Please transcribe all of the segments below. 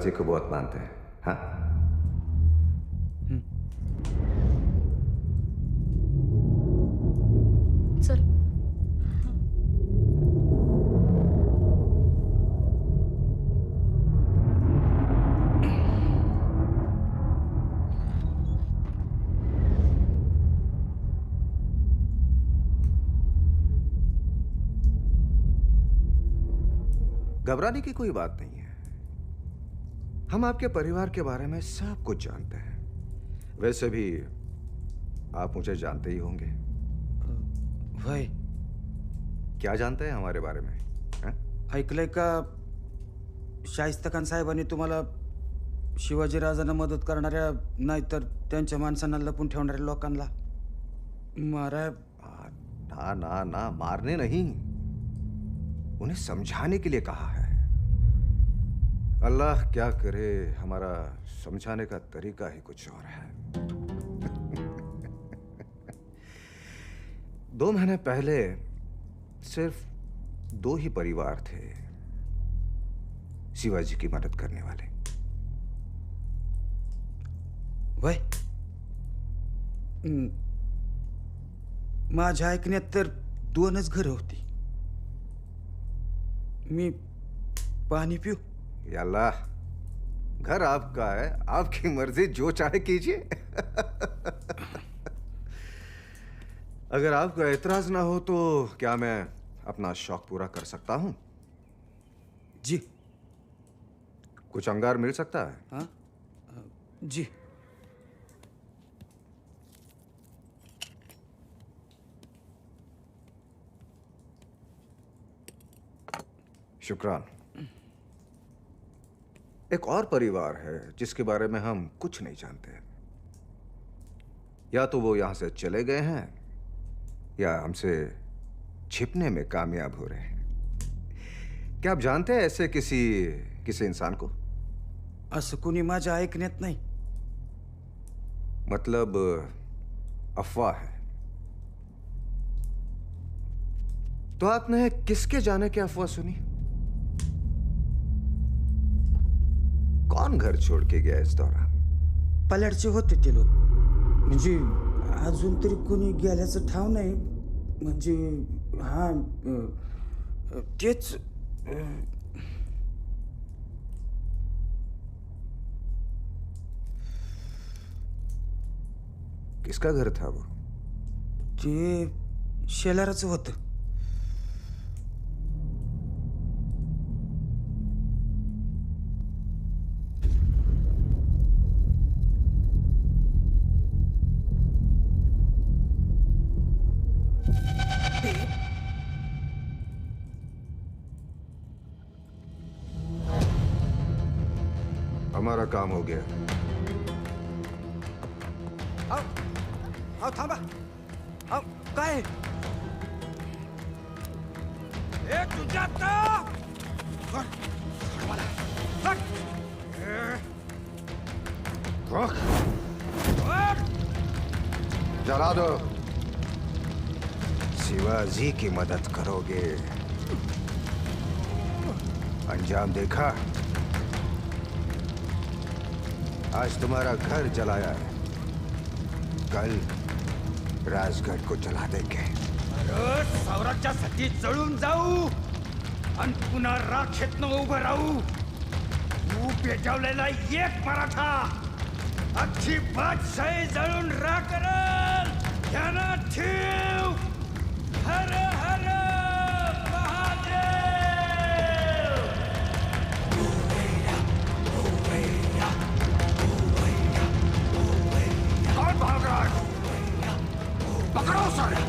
शिवाजी को बहुत मानते हैं, हाँ? चल. घबराने की कोई बात नहीं है। हम आपके परिवार के बारे में सब कुछ जानते हैं। वैसे भी आप मुझे जानते ही होंगे। भाई, क्या जानते हैं हमारे बारे में, हाँ? ऐकलंय का शाहिस्ता खान साहेबांनी तुम्हाला शिवाजी राजांना मदत करणाऱ्या नाहीतर त्यांच्या माणसांना लपून ठेवणाऱ्या लोकांना मारा? ना ना ना, मारने नहीं, उन्हें समझाने के लिए कहा है। अल्लाह क्या करे, हमारा समझाने का तरीका ही कुछ और है। 2 महीने पहले सिर्फ 2 ही परिवार थे शिवाजी की मदद करने वाले। वय माझ्या ऐकण्यात तर 2च घरं होती. मी पाणी पिऊ? या अल्लाह, घर आपका है, आपकी मर्जी, जो चाहे कीजिए। अगर आपको एतराज ना हो तो क्या मैं अपना शौक पूरा कर सकता हूं? जी. कुछ अंगार मिल सकता है? हाँ जी. शुक्रान। एक और परिवार है जिसके बारे में हम कुछ नहीं जानते। या तो वो यहां से चले गए हैं या हमसे छिपने में कामयाब हो रहे हैं। क्या आप जानते हैं ऐसे किसी इंसान को? असं कोणी माझ्या ऐकण्यात नाही. मतलब अफवाह है। तो आपने किसके जाने की अफवाह सुनी? कौन घर छोड़ के गया इस दौरान? पल्याडचे होते ते लोक. म्हणजे अजून तरी कोणी गेल्याचं ठाव नाही. म्हणजे हा तेच किसका घर था वो? ते शेलाराचं होतं. हमारा काम हो गया। आओ थांबा. आओ काय? एक तुझ्यात जला दो। शिवाजी की मदद करोगे, अंजाम देखा? आज तुम्हारा घर जलाया है, कल राजगढ़ को जला देंगे। स्वराज्यासाठी जळून जाऊ आणि पुन्हा राखेतनं उभं राहू. तू पेटवलेला एक मराठा अख्खी बादशाही जळून राख करल. ध्यानात ठेव. हर हर महादेव. कौन भाग रहा है? पकड़ो सारे.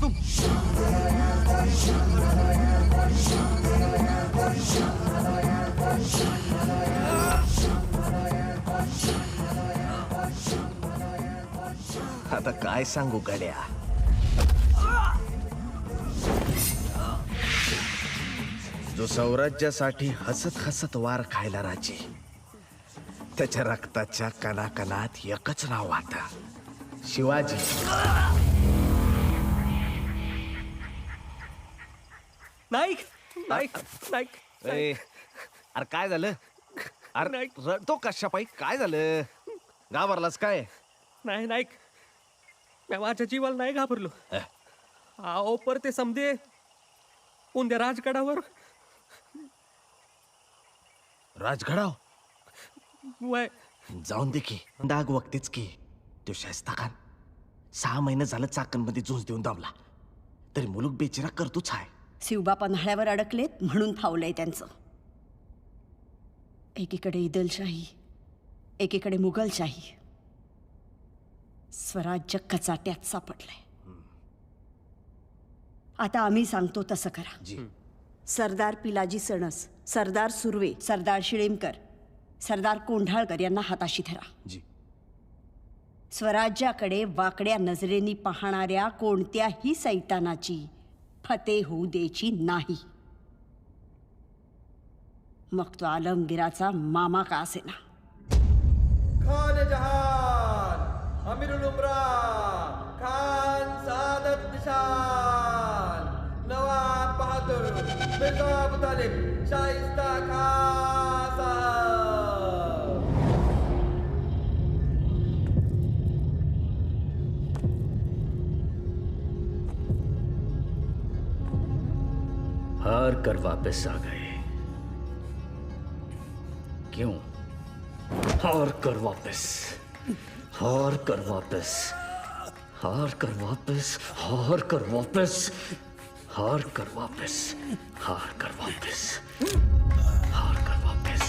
तुम? आता काय सांगू गड्या. जो स्वराज्यासाठी हसत हसत वार खायला राजी, त्याच्या रक्ताच्या कणाकणात एकच नाव आता, शिवाजी. नाईक नाईक नाईक ए, अरे काय झालं? अरे नाही. रडतो कशापायी? काय झालं? घाबरलास काय? नाही नाईक मी माझ्या जीवाला नाही घाबरलो. अहो पर ते समजे उद्या राजगडावर राजगडाव वय जाऊन दे की. डाग वक्तीच की. तो शायस्ता खान 6 महिने झालं चाकणमध्ये झुंज देऊन दाबला, तरी मुलूक बेचिरा करतोच आहे. शिवबा पन्हाळ्यावर अडकलेत म्हणून फावलंय त्यांचं. एकीकडे इदलशाही, एकीकडे मुघलशाही. स्वराज्य कचाट्यात सापडलंय. आता आम्ही सांगतो तसं करा. जी. सरदार पिलाजी सणस, सरदार सुर्वे, सरदार शिळेमकर, सरदार कोंढाळकर यांना हाताशी धरा. जी. स्वराज्याकडे वाकड्या नजरेनी पाहणाऱ्या कोणत्याही सैतानाची फते होऊ द्यायची नाही. मग तो आलमगिराचा मामा का असेना. खान जहान, अमीरुल उमरा, खान सादत निशान, नवाब बहादुर, मिर्जा अबू तालिब, शाइस्ता खान साहब. हार कर वापस आ गए. क्यों? हार कर वापस, हार कर वापस, हार कर वापस, हार कर वापस, हार कर वापस, हार कर वापस, हार कर वापस.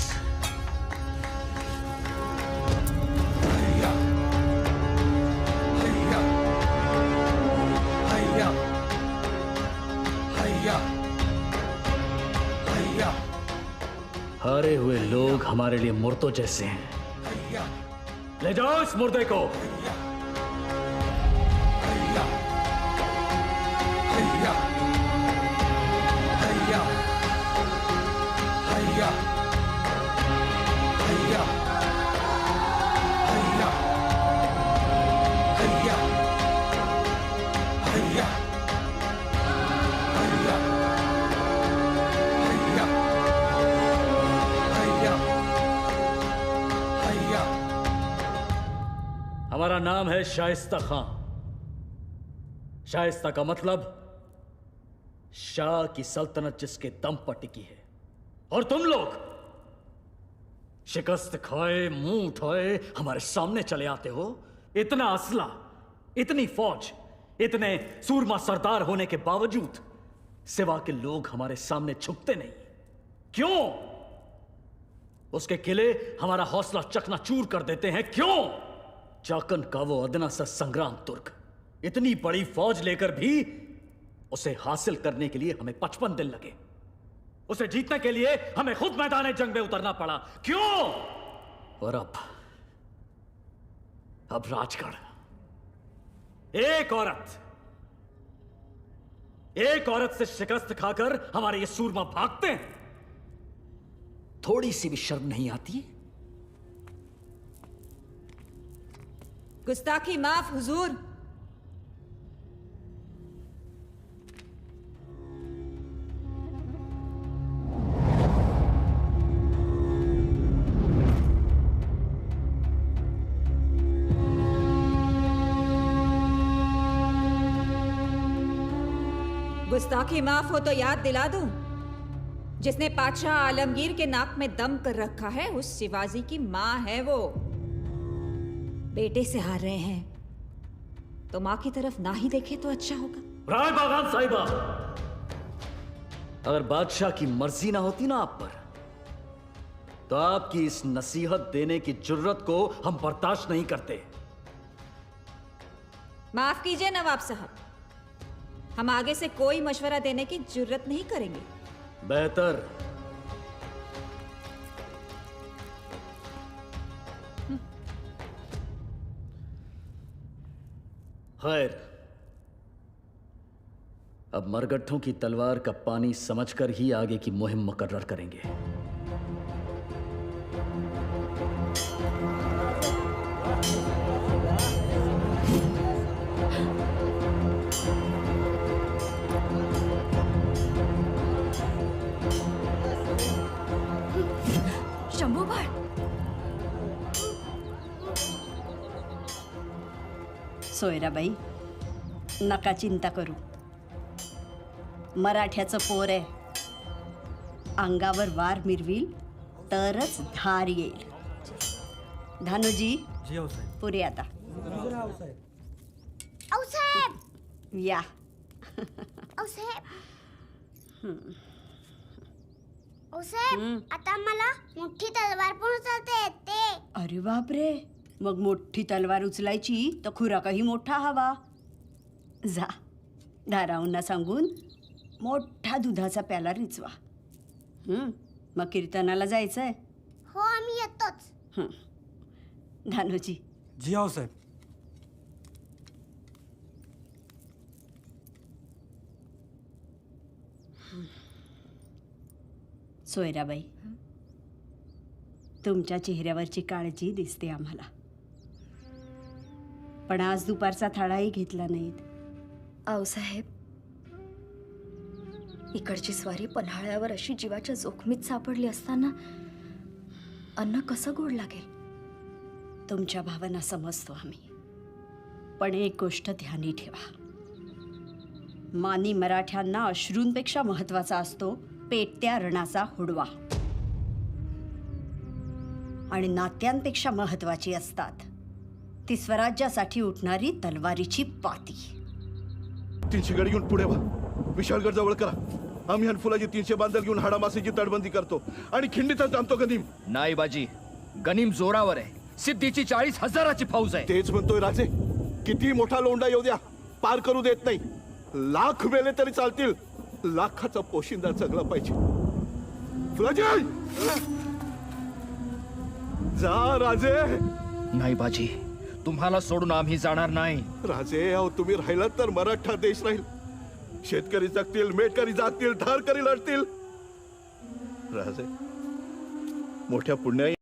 हैया, हैया, हैया, हैया, हैया, हारे हुए लोग हमारे लिए मुर्दों जैसे हैं. हैया, ले जाओ इस मुर्दे को. हैया, हैया, हैया, हैया, हैया, हैया, हैया, हैया, हैया, हैया, हैया, हैया, हैया. हमारा नाम है शाइस्ता खां. शाइस्ता का मतलब शाह की सल्तनत जिसके दम पर टिकी है. और तुम लोग शिकस्त खाए मुंह उठाए हमारे सामने चले आते हो. इतना असला, इतनी फौज, इतने सूरमा सरदार होने के बावजूद सिवा के लोग हमारे सामने झुकते नहीं. क्यों? उसके किले हमारा हौसला चकनाचूर कर देते हैं. क्यों? चाकन का वो अदना सा संग्राम तुर्क इतनी बड़ी फौज लेकर भी उसे हासिल करने के लिए हमें 55 दिन लगे. उसे जीतने के लिए हमें खुद मैदान जंग में उतरना पड़ा. क्यों? और अब राजगढ़, एक औरत से शिकस्त खाकर हमारे ये सूरमा भागते हैं. थोड़ी सी भी शर्म नहीं आती? गुस्ताखी माफ हुजूर. गुस्ताखी माफ हो तो याद दिला दूं, जिसने पातशाह आलमगीर के नाक में दम कर रखा है उस शिवाजी की माँ है वो. बेटे से हार रहे हैं तो माँ की तरफ ना ही देखे तो अच्छा होगा. राय बागान साहिबा, अगर बादशाह की मर्जी ना होती ना आप पर, तो आपकी इस नसीहत देने की जुर्रत को हम बर्दाश्त नहीं करते. माफ कीजिए नवाब साहब, हम आगे से कोई मशवरा देने की जरूरत नहीं करेंगे। बेहतर। खैर, अब मरगट्ठों की तलवार का पानी समझकर ही आगे की मुहिम मुकर्रर करेंगे। शंभूबाळ, सोयराबाई, नका चिंता करू. मराठ्याचं पोर आहे. अंगावर वार मिरवील तरच धार येईल. धानोजी, पुरे आता या. आता मला मोठी तलवार पण उचलता येते. अरे बापरे, मग मोठी तलवार उचलायची तर खुराकाही मोठा हवा. जा, धाराऊंना सांगून मोठा दुधाचा प्याला रिचवा. मग कीर्तनाला जायचंय. हो, आम्ही येतोच. धानोजी. जी हो साहेब. सोयराबाई, तुमच्या चेहऱ्यावरची काळजी दिसते आम्हाला, पण आज दुपारचा थाळाही घेतला नाहीत. आऊसाहेब, इकडची स्वारी पन्हाळ्यावर अशी जीवाच्या जोखमीत सापडली असताना अन्न कसं गोड लागेल? तुमच्या भावना समजतो आम्ही, पण एक गोष्ट ध्यानी ठेवा. मानी मराठ्यांना अश्रूंपेक्षा महत्वाचा असतो पेटत्या रणाचा हुडवा, आणि नात्यांपेक्षा महत्वाची असतात ती स्वराज्यासाठी उठणारी तलवारीची पाती. 300 गडी घेऊन पुढे वा. विशाळगड जवळ करा. आम्ही हनफुलाची 300 बांधल घेऊन हाडामासीची तटबंदी करतो आणि खिंडीतच थांबतो. गनीम नाही बाजी, गनीम जोरावर आहे. सिद्धीची 40,000ची फौज आहे. तेच म्हणतोय राजे. किती मोठा लोंढा येऊ द्या, पार करू देत नाही. लाख मेले तरी चालतील, लाखाचा पोशिंदा जगला पाहिजे. फुलाजी, जा राजे. नाही बाजी, तुम्हाला सोडून आम्ही जाणार नाही. राजे, अहो तुम्ही राहिलात तर मराठा देश राहील. शेतकरी जगतील, मेटकरी जागतील, ठारकरी लढतील. राजे, मोठ्या पुण्या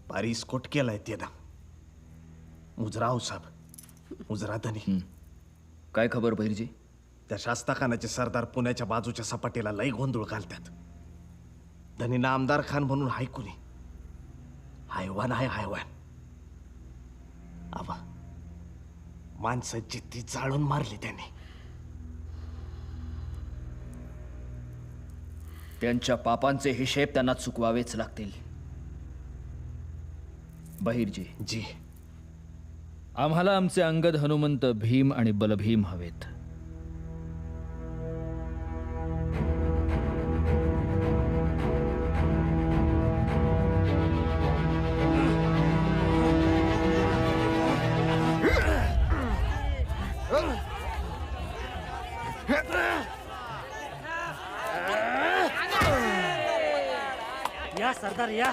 पारिस्कोट केलाय त्यानं. मुजरा हो साहेब, मुजरा धनी. काय खबर बहिरजी? त्या शास्ताखानाचे सरदार पुण्याच्या बाजूच्या सपाटीला लई गोंधळ घालतात. धनीना आमदार खान म्हणून हाय कुणी. हायवान आहे हायवान. आबा, माणसाची ती जाळून मारली त्यांनी. त्यांच्या पापांचे हिशेब त्यांना चुकवावेच लागतील. बहिरजी, जी. आम्हाला आमचे अंगद हनुमंत भीम आणि बलभीम हवेत. या सरदार या.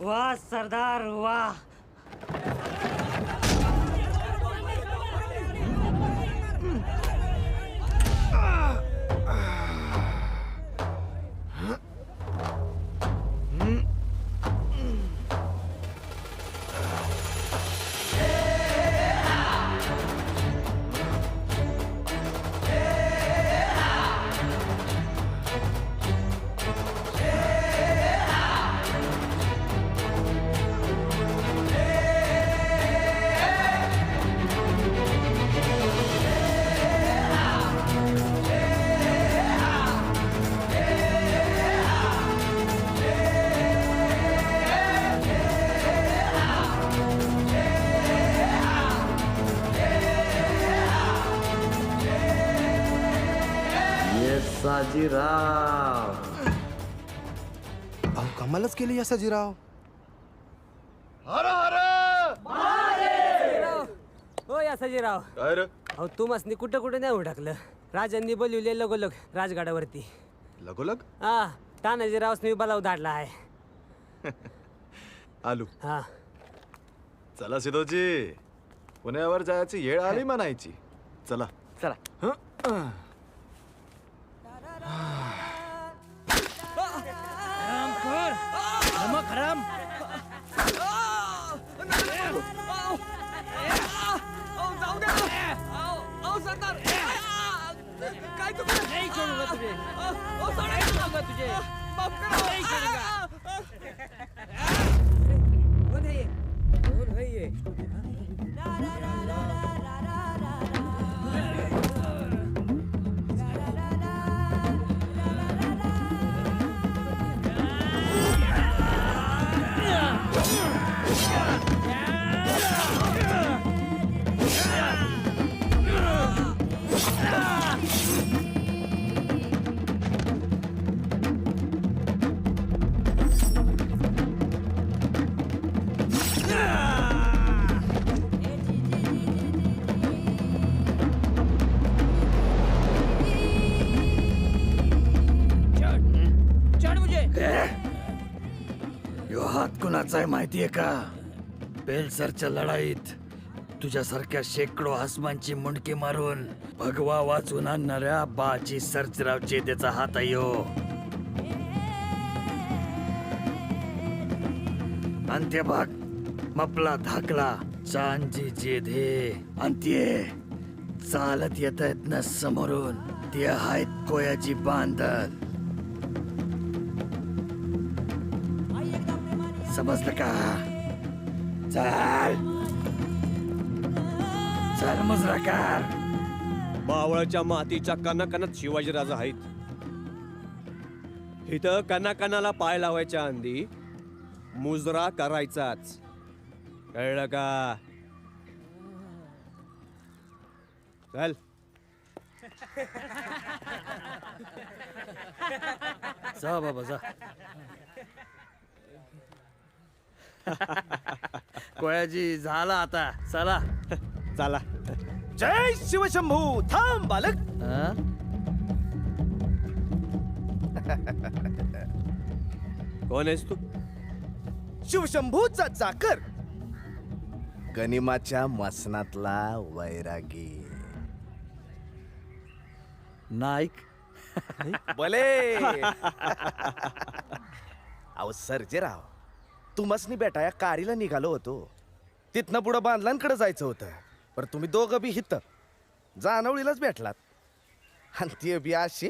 वाह सरदार वाह. साजीराव. अहो कमालच केली या साजीराव. हर हर हो या सजीराव. काय रे अहो तू मसनी कुठं कुठं नाही उठाकलं. राजांनी बोलविले लगोलग राजगडावरती. लगोलग हा तानाजीरावसनी बलाव धाडला आहे. आलू. हा चला सिद्धोजी, पुण्यावर जायची येळ आली म्हणायची. चला चला. काय तू नाही सोडूंगा तुझे. नाही सोडूंगा तुझे. माफ करो. नहीं छोड़ूंगा. कौन है ये? कौन है ये? हात कुणाचा आहे माहितीये का? बेलसरच्या लढाईत तुझ्यासारख्या शेकडो आसमानची मुंडकी मारून भगवा वाचून आणणाऱ्या बाजी सर्जराव जेदेचा हात आहे यो. अंत्यभाग मपला धाकला चांजी जेधे अंत्ये चालत येत आहेत ना समोरून. ते आहेत कोयाची बांधत. समजलं का? चल चल मुजराकार. बावळच्या मातीच्या कणाकणात शिवाजीराजा आहेत. इथं कणाकणाला पाय लावायच्या आधी मुजरा करायचाच. कळलं का? चल. जा बाबा जा. कोयाजी झाला आता. चला चला. जय शिवशंभू. थांब बालक. कोण आहेस तू? शिवशंभूचा चाकर. गनिमाच्या मसनातला वैरागी. नाईक. भले. अहो सर्जेराव तुम्हासनी बेटा या कारीला निघालो होतो. तिथनं पुढं बांधलांकडे जायचं होतं. पण तुम्ही दोघं बी हित जानवळीलाच भेटलात. आणि ते बी अशी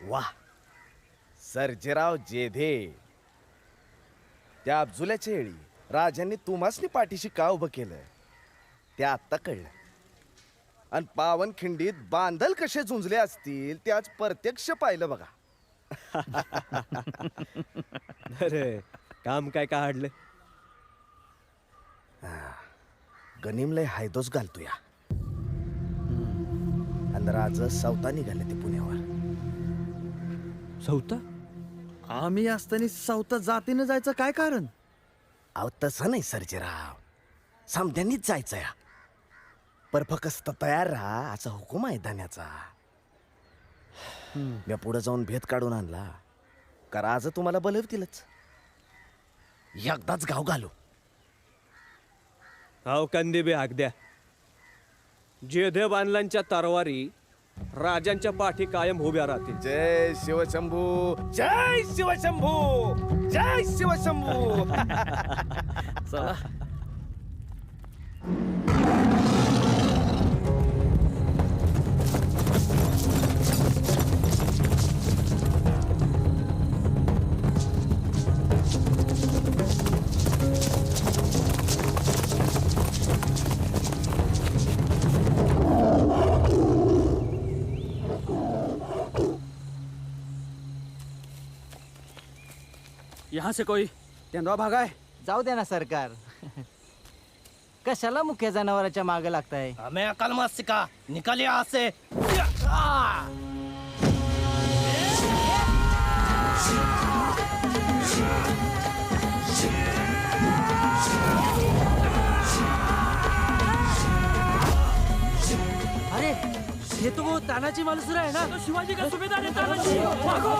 वा सर्जेराव जेधे त्या अब्जुल्याच्या वेळी राजांनी तुम्हासनी पाठीशी का उभं केलं ते आत्ता कळलं. आणि पावनखिंडीत बांधल कसे झुंजले असतील ते आज प्रत्यक्ष पाहिलं बघा. अरे काम काय काढलं. गनिमलय हायदोस घालतो या. आणि राज सावता निघाले ते पुण्यावर. सौता आम्ही असताना सावता जातीनं जायचं काय कारण? अहो तसं नाही सर्जेराव, समध्यांनीच जायचं या. पर फक्त तयार राहा असा हुकूम आहे धान्याचा. मी पुढे जाऊन भेद काढून आणला का राज तुम्हाला बोलवतीलच. एकदाच गाव घालू. हाव कंदी बे हाक द्या. जेधे बांधलांच्या तरवारी राजांच्या पाठी कायम उभ्या राहतील. जय शिवशंभू, जय शिवशंभू, जय शिवशंभू. चला. यहाँ से कोई तेंदुआ भागा है. जाऊ दे ना सरकार. कशाला मुख्य जनावराच्या मागे लागताय. हमें अकल मत सिखा. निकल यहाँ से. अरे ये तो वो तानाजी मालुसरा है ना. तो शिवाजी का सूबेदार है तानाजी. भागो.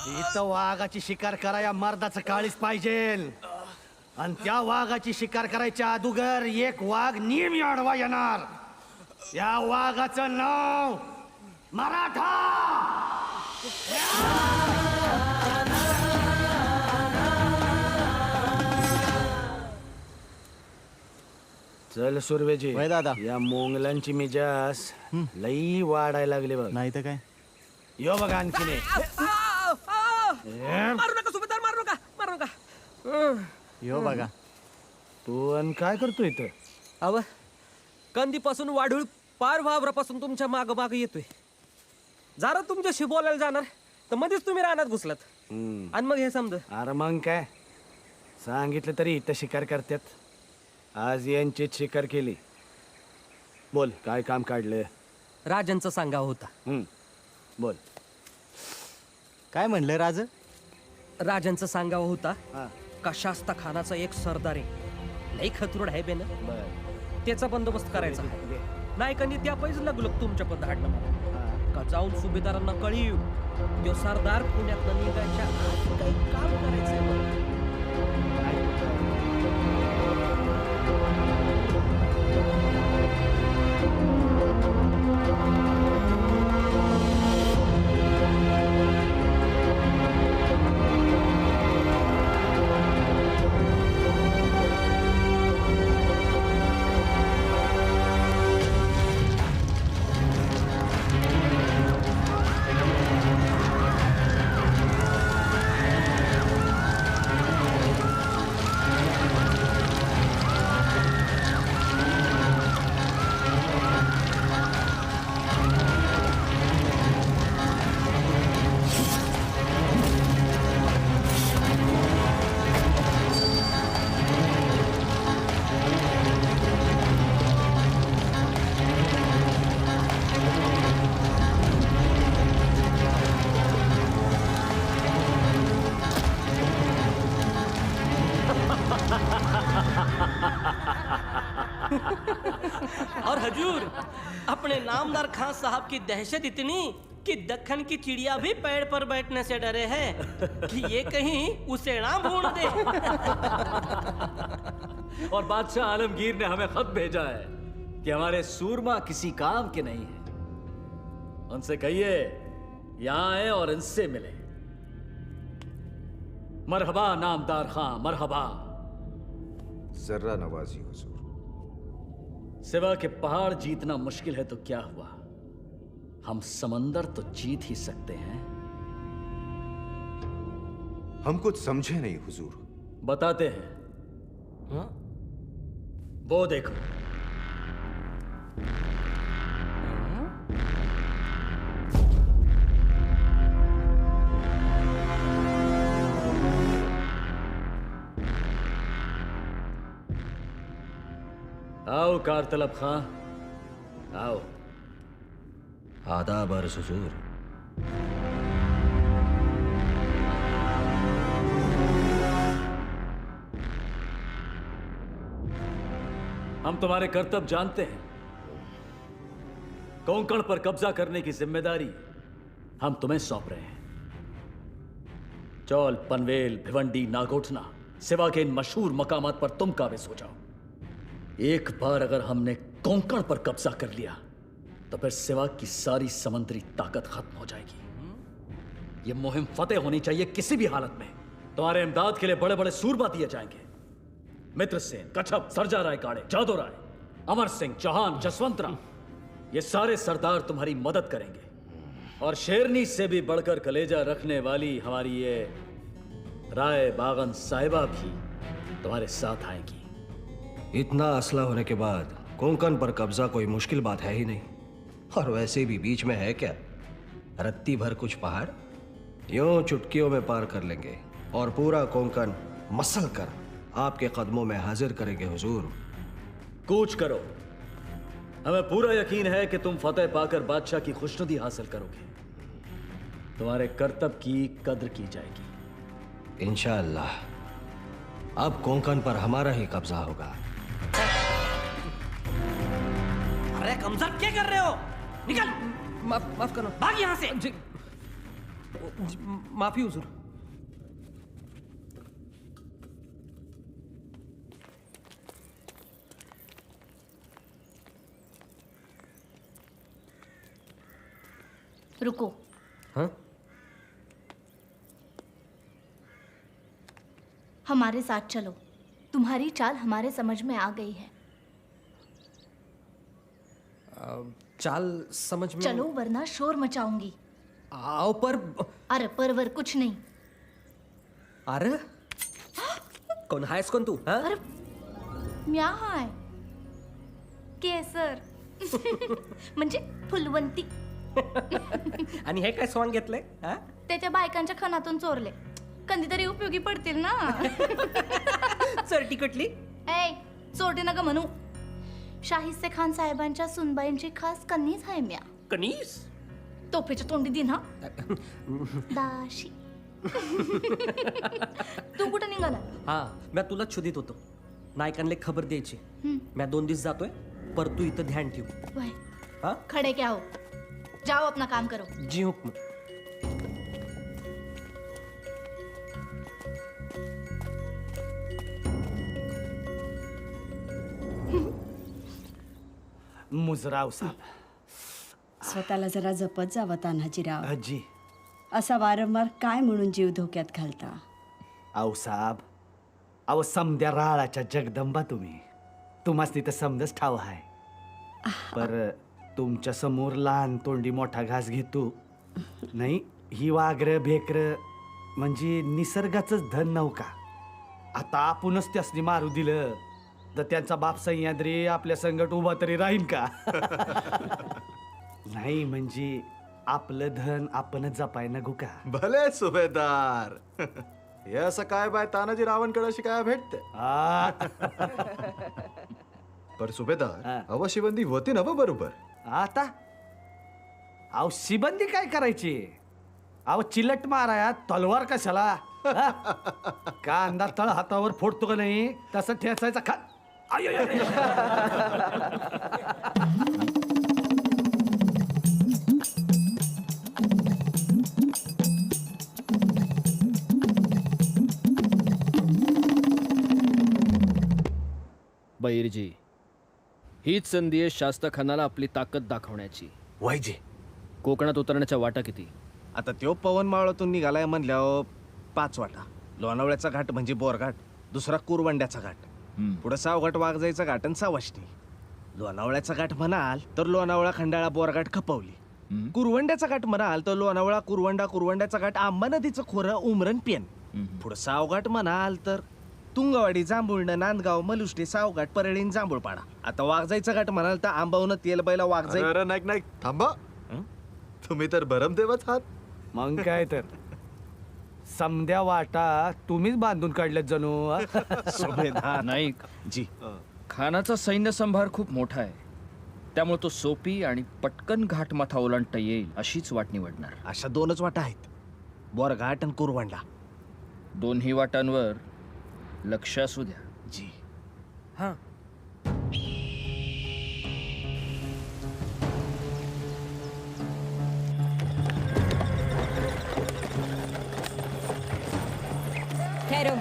इथं वाघाची शिकार कराया मर्दाचं काळीच पाहिजे. आणि त्या वाघाची शिकार करायच्या अगोदर एक वाघ नियमी आडवा येणार. या वाघाचं नाव मराठा. चल सुरवेजी. दादा या मोंगलांची मिजास लई वाढायला लागली बघ. नाही तर काय. यो बघा आणखीन एक. मारू नका सुभेदार, मारू नका, मारू नका. यो बघा. तू आणि काय करतो इथं? अव कंदीपासून वाढूळ पार वावरापासून तुमच्या माग माग येतोय. जरा तुमच्याशी बोलायला जाणार तर मध्येच तुम्ही रानात घुसलात. आणि मग हे समज. अरे मग काय सांगितलं तरी इथं शिकार करतात. आज यांचीच शिकार केली. बोल काय काम काढलं? राजांचा सांगावा होता. बोल काय म्हणलं राज? राजांचा सांगावा होता का शास्ता खानाचा एक सरदार आहे, लई खतरूड आहे बेन. त्याचा बंदोबस्त करायचा आहे. नाही का त्या पैसे लागलो तुमच्या पण धाडणं का जाऊन सुभेदारांना कळीव तो सरदार पुण्यात निघायच्या आधी काही काम करायचंय. हजूर, अपने नामदार खान साहब की दहशत इतनी कि दक्कन की चिड़िया भी पेड़ पर बैठने से डरे हैं कि ये कहीं उसे ना भून दे। और बादशाह आलमगीर ने हमें खत भेजा है कि हमारे सूरमा किसी काम के नहीं है। उनसे कहिए यहां आए और इनसे मिले। मरहबा नामदार खां, मरहबा। जर्रा नवाजी हुजूर। सिवा के पहाड़ जीतना मुश्किल है तो क्या हुआ, हम समंदर तो जीत ही सकते हैं। हम कुछ समझे नहीं हुजूर। बताते हैं। हाँ? वो देखो। आओ कारतलब खां, आओ। आदाब अर्ज़ हुजूर। हम तुम्हारे कर्तव्य जानते हैं। कोंकण पर कब्जा करने की जिम्मेदारी हम तुम्हें सौंप रहे हैं। चौल, पनवेल, भिवंडी, नागोठना, सिवा के इन मशहूर मकामात पर तुम काबिज हो जाओ। एक बार अगर हमने कोंकण पर कब्जा कर लिया तो फिर सिवा की सारी समुद्री ताकत खत्म हो जाएगी। यह मुहिम फतेह होनी चाहिए किसी भी हालत में। तुम्हारे इमदाद के लिए बड़े बड़े सूरमा दिए जाएंगे। मित्रसेन, कच्छप, सरजा राय काड़े, जादू राय, अमर सिंह, चौहान, जसवंत राम, ये सारे सरदार तुम्हारी मदद करेंगे। और शेरनी से भी बढ़कर कलेजा रखने वाली हमारी ये राय बागन साहिबा भी तुम्हारे साथ आएंगी। इतना असला होने के बाद कोंकण पर कब्जा कोई मुश्किल बात है ही नहीं। और वैसे भी बीच में है क्या, रत्ती भर कुछ पहाड़, यूं चुटकियों में पार कर लेंगे और पूरा कोंकण मसल कर आपके कदमों में हाजिर करेंगे हुजूर। कूच करो, हमें पूरा यकीन है कि तुम फतेह पाकर बादशाह की खुशनुदी हासिल करोगे। तुम्हारे कर्तव्य की कद्र की जाएगी। इंशाअल्लाह अब कोंकण पर हमारा ही कब्जा होगा। अरे कमजोर क्या कर रहे हो? निकल। माफ करो, भाग यहाँ से। माफी हुजूर। रुको। हाँ? हमारे साथ चलो, तुम्हारी चाल हमारे समझ में आ गई है। चाल समझ में चलो वरना शोर मचाऊंगी। आओ पर। अरे परवर कुछ नहीं। अरे कोण आहेस कोण तू? हाँ? अरे म्या हाय केसर म्हणजे फुलवंती. आणि हे काय सॉंग घेतलंय? हाँ? त्याच्या बायकांच्या खणातून चोरले, कधीतरी उपयोगी पडतील ना. चर टिकटली. ए चोरटे नका म्हणू. शाहिस्ते खान साहेबांच्या सुनबाईंची खास कन्नीच आहे म्या. कनीस? तोफेच्या तोंडी दिन हा. दाशी. तू कुठं निघाला? हा मी तुला छुदीत होतो. नायकांना खबर द्यायची. मैं 2 दिवस जातोय, पर तू इथं ध्यान ठेव. वह हाँ? खड़े क्या हो, जाओ अपना काम करो. जी हुक्म. मुजराव साहेब, स्वतःला जरा जपत जावं तान्हाजीराव. अजी. असा वारंवार काय म्हणून जीव धोक्यात घालता? आऊ साहेब, अहो समद्या राळाच्या जगदंबा तुम्ही. तुम्हाच तिथं समजच ठाव आहे. पर तुमच्या समोर लहान तोंडी मोठा घास घेतो नाही. ही वाघर भेकर म्हणजे निसर्गाचंच धन नव्हता. आता आपणच त्यासनी मारू दिलं तर त्यांचा बाप सह्याद्री आपल्या संकट उभा तरी राहीन का? नाही म्हणजे आपलं धन आपणच जपाय नको का? भले सुभेदार. हे असं काय बाय तानाजी रावणकडे शिकाय भेटते. पर सुभेदार अव शिबंदी होती ना बरोबर. आता अहो शिबंदी काय करायची? अहो चिलट माराया तलवार कशाला? का अंदाज तळ हातावर फोडतो का नाही तसं ठेचायचा खा. बैरजी, हीच संधी आहे शास्ता खानाला आपली ताकद दाखवण्याची. वायजे कोकणात उतरण्याच्या वाटा किती? आता त्यो पवन मावळातून निघालाय म्हणल्यावर 5 वाटा. लोणावळ्याचा घाट म्हणजे बोरघाट, दुसरा कुरवंड्याचा घाट, पुढे सावघाट वाघजाईचा घाट आणि सावष्टी. लोणावळ्याचा घाट म्हणाल तर लोणावळा खंडाळा बोरघाट खपवली. कुरवंड्याचा घाट म्हणाल तर लोणावळा कुरवंडा कुरवंड्याचा घाट आंबा नदीचं खोरं उमरण पेन. पुढे सावघाट म्हणाल तर तुंगवाडी जांभुळणं नांदगाव मलुष्टी सावघाट परळीन जांभूळपाडा. आता वाघजाईचा घाट म्हणाल तर आंबावनं तेलबाईला वाघजाई. अरे नाही थांबा, तुम्ही तर भरमदेवच आहात. मग काय तर समद्या वाटा तुम्हीच बांधून काढल्यात जणू. सुभेदार नाईक जी, खानाचा सैन्य संभार खूप मोठा आहे, त्यामुळे तो सोपी आणि पटकन घाट माथा ओलांडता येईल अशीच वाट निवडणार. अशा 2च वाटा आहेत, बोरघाट आणि कुरवंडा. दोन्ही वाटांवर लक्ष असू द्या. जी हा. ठहरो.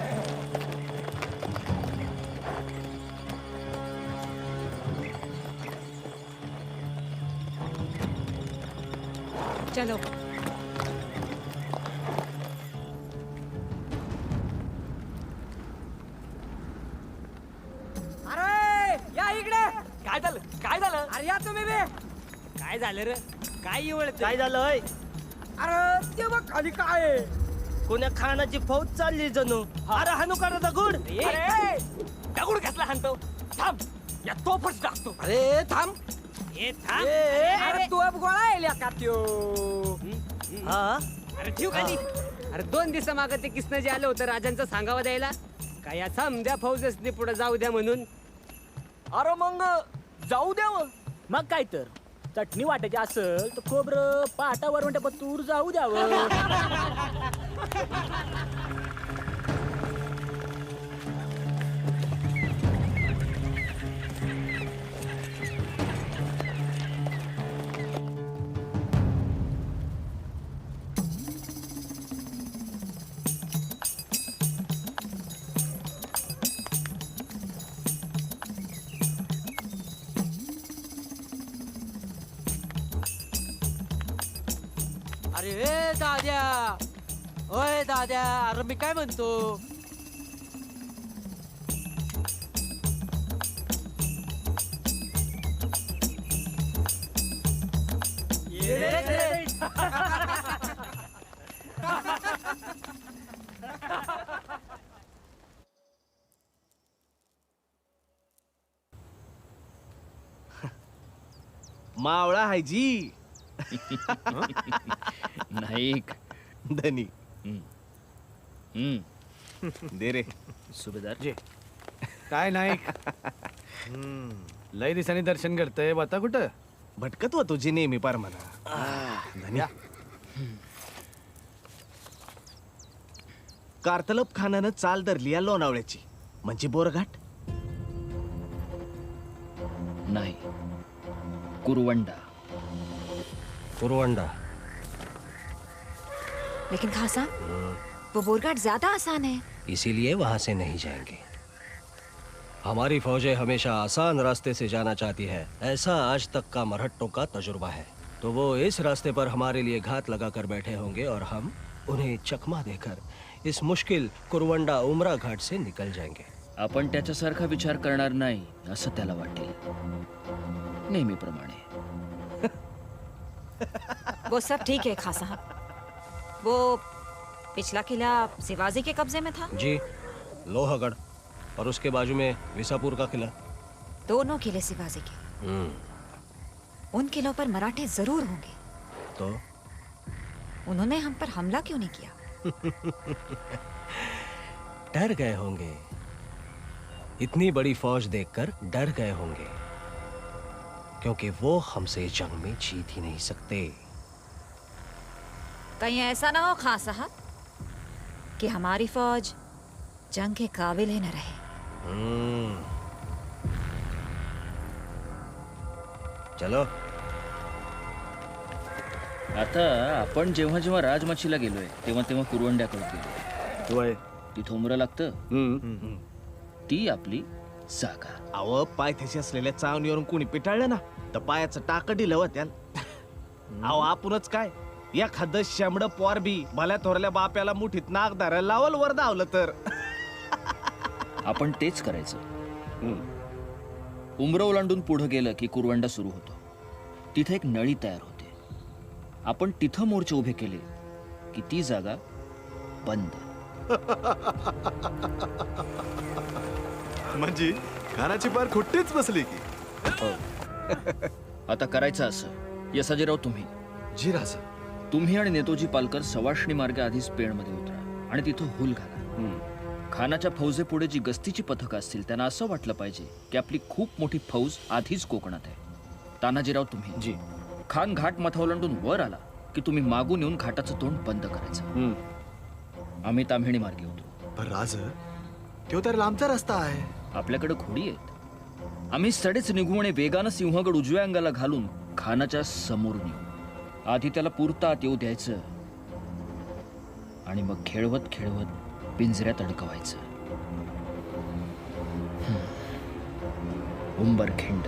चलो. अरे या इकडे. काय झालं काय झालं? अरे या तुम्ही बे. काय झालं रे? काय एवढं काय झालं होय? अरे ते बघ खाली काय आहे? कोण्या खानाची फौज चालली जणू. अरे हानू करा दगड. अरे दगड कसला हाणतो? थांब या तोफच टाकतो. अरे थांब. ए थांब. अरे तू अब गोळा आहे का त्यो? हा. अरे ठेव खाली. अरे 2 दिवसामागं ते किसनं आलं होतं राजांचं सांगावं द्यायला. काय या समद्या फौजसनी पुढे जाऊ द्या म्हणून. अरे मग जाऊ द्यावं. मग काय तर चटणी वाटायची असेल तर खोबरं पाटावर म्हणते तूर जाऊ द्यावं. अरे ए दाद्या, ओय दाद्या, अरे मी काय म्हणतो. मावळा हाय जी. नाईक धनी दे रे. सुभेदार जे काय नाही. लय दिवसांनी दर्शन करतय. बता कुठं भटकत होतो जी नेहमी पार म्हणा. धनी कार्तलब खानानं चाल धरली या लोणावळ्याची म्हणजे बोरघाट. नाही, कुरवंडा. कुरवंडा. लेकिन खासा वो बोरघाट ज्यादा आसान है. इसीलिए वहां से नहीं जाएंगे. हमारी फौजें हमेशा आसान रास्ते से जाना चाहती है, ऐसा आज तक का मरहट्टों का तजुर्बा है. तो वो इस रास्ते पर हमारे लिए घात लगाकर बैठे होंगे और हम उन्हें चकमा देकर इस मुश्किल कुरवंडा उमरा घाट से निकल जाएंगे. आपण त्याच्यासारखा विचार करणार नाही असं त्याला वाटेल, नेहमीप्रमाणे. वो सब ठीक है खां साहब. वो पिछला किला शिवाजी के कब्जे में था. जी, लोहगढ़ और उसके बाजू में विसापुर का किला. दोनों किले शिवाजी के. उन किलों पर मराठे जरूर होंगे. तो उन्होंने हम पर हमला क्यों नहीं किया? डर गए होंगे. इतनी बड़ी फौज देखकर डर गए होंगे, क्योंकि वो हमसे जंग में जीत ही नहीं सकते. कहीं ऐसा ना हो खां साहब कि हमारी फौज जंग के काबिल ही न रहे. चलो. आता आपण जेव्हा जेव्हा राजमाचीला गेलोय तेव्हा तेव्हा कुरवंड्याकडे गेलोय. तिथं उमरं लागतं. ती आपली जागा. अहो पाय थेशी असलेल्या चावणीवरून कोणी पिटाळलं ना तर पायाचं टाक दिलं व त्याला. अहो आपणच काय एखादं शेंबड पोर बी भल्या थोरल्या बाप्याला मुठीत नाक धरायला लावल वर धावलं तर. आपण तेच करायचं. उमरं ओलांडून पुढे गेलं की कुरवंडा सुरू होतो. तिथे एक नळी तयार होते. आपण तिथं मोर्चे उभे केले की ती जागा बंद. म्हणजे खानाची पार खुट्टीच बसली की. आता करायचं असं. यसाजीराव तुम्ही जी राजा. तुम्ही आणि नेतोजी पालकर सवाष्णी मार्गे आधीच पेणमध्ये उतरा आणि तिथं हुल घाला. खानाच्या फौजेपुढे जी गस्तीची पथकं असतील त्यांना असं वाटलं पाहिजे की आपली खूप मोठी फौज आधीच कोकणात आहे. तानाजीराव तुम्ही जी खान घाट मथा ओलांडून वर आला की तुम्ही मागून येऊन घाटाचं तोंड बंद करायचं. आम्ही ताम्हिणी मार्गे उतरू. पण राज तो तर लांबचा रस्ता आहे. आपल्याकडे घोडी आहेत. आम्ही सडेच निघू आणि वेगानं सिंहगड उजव्या अंगाला घालून खानाच्या समोर नेऊ. आधी त्याला पुरतात येऊ द्यायचं आणि मग खेळवत खेळवत पिंजऱ्यात अडकवायचं. उंबरखिंड.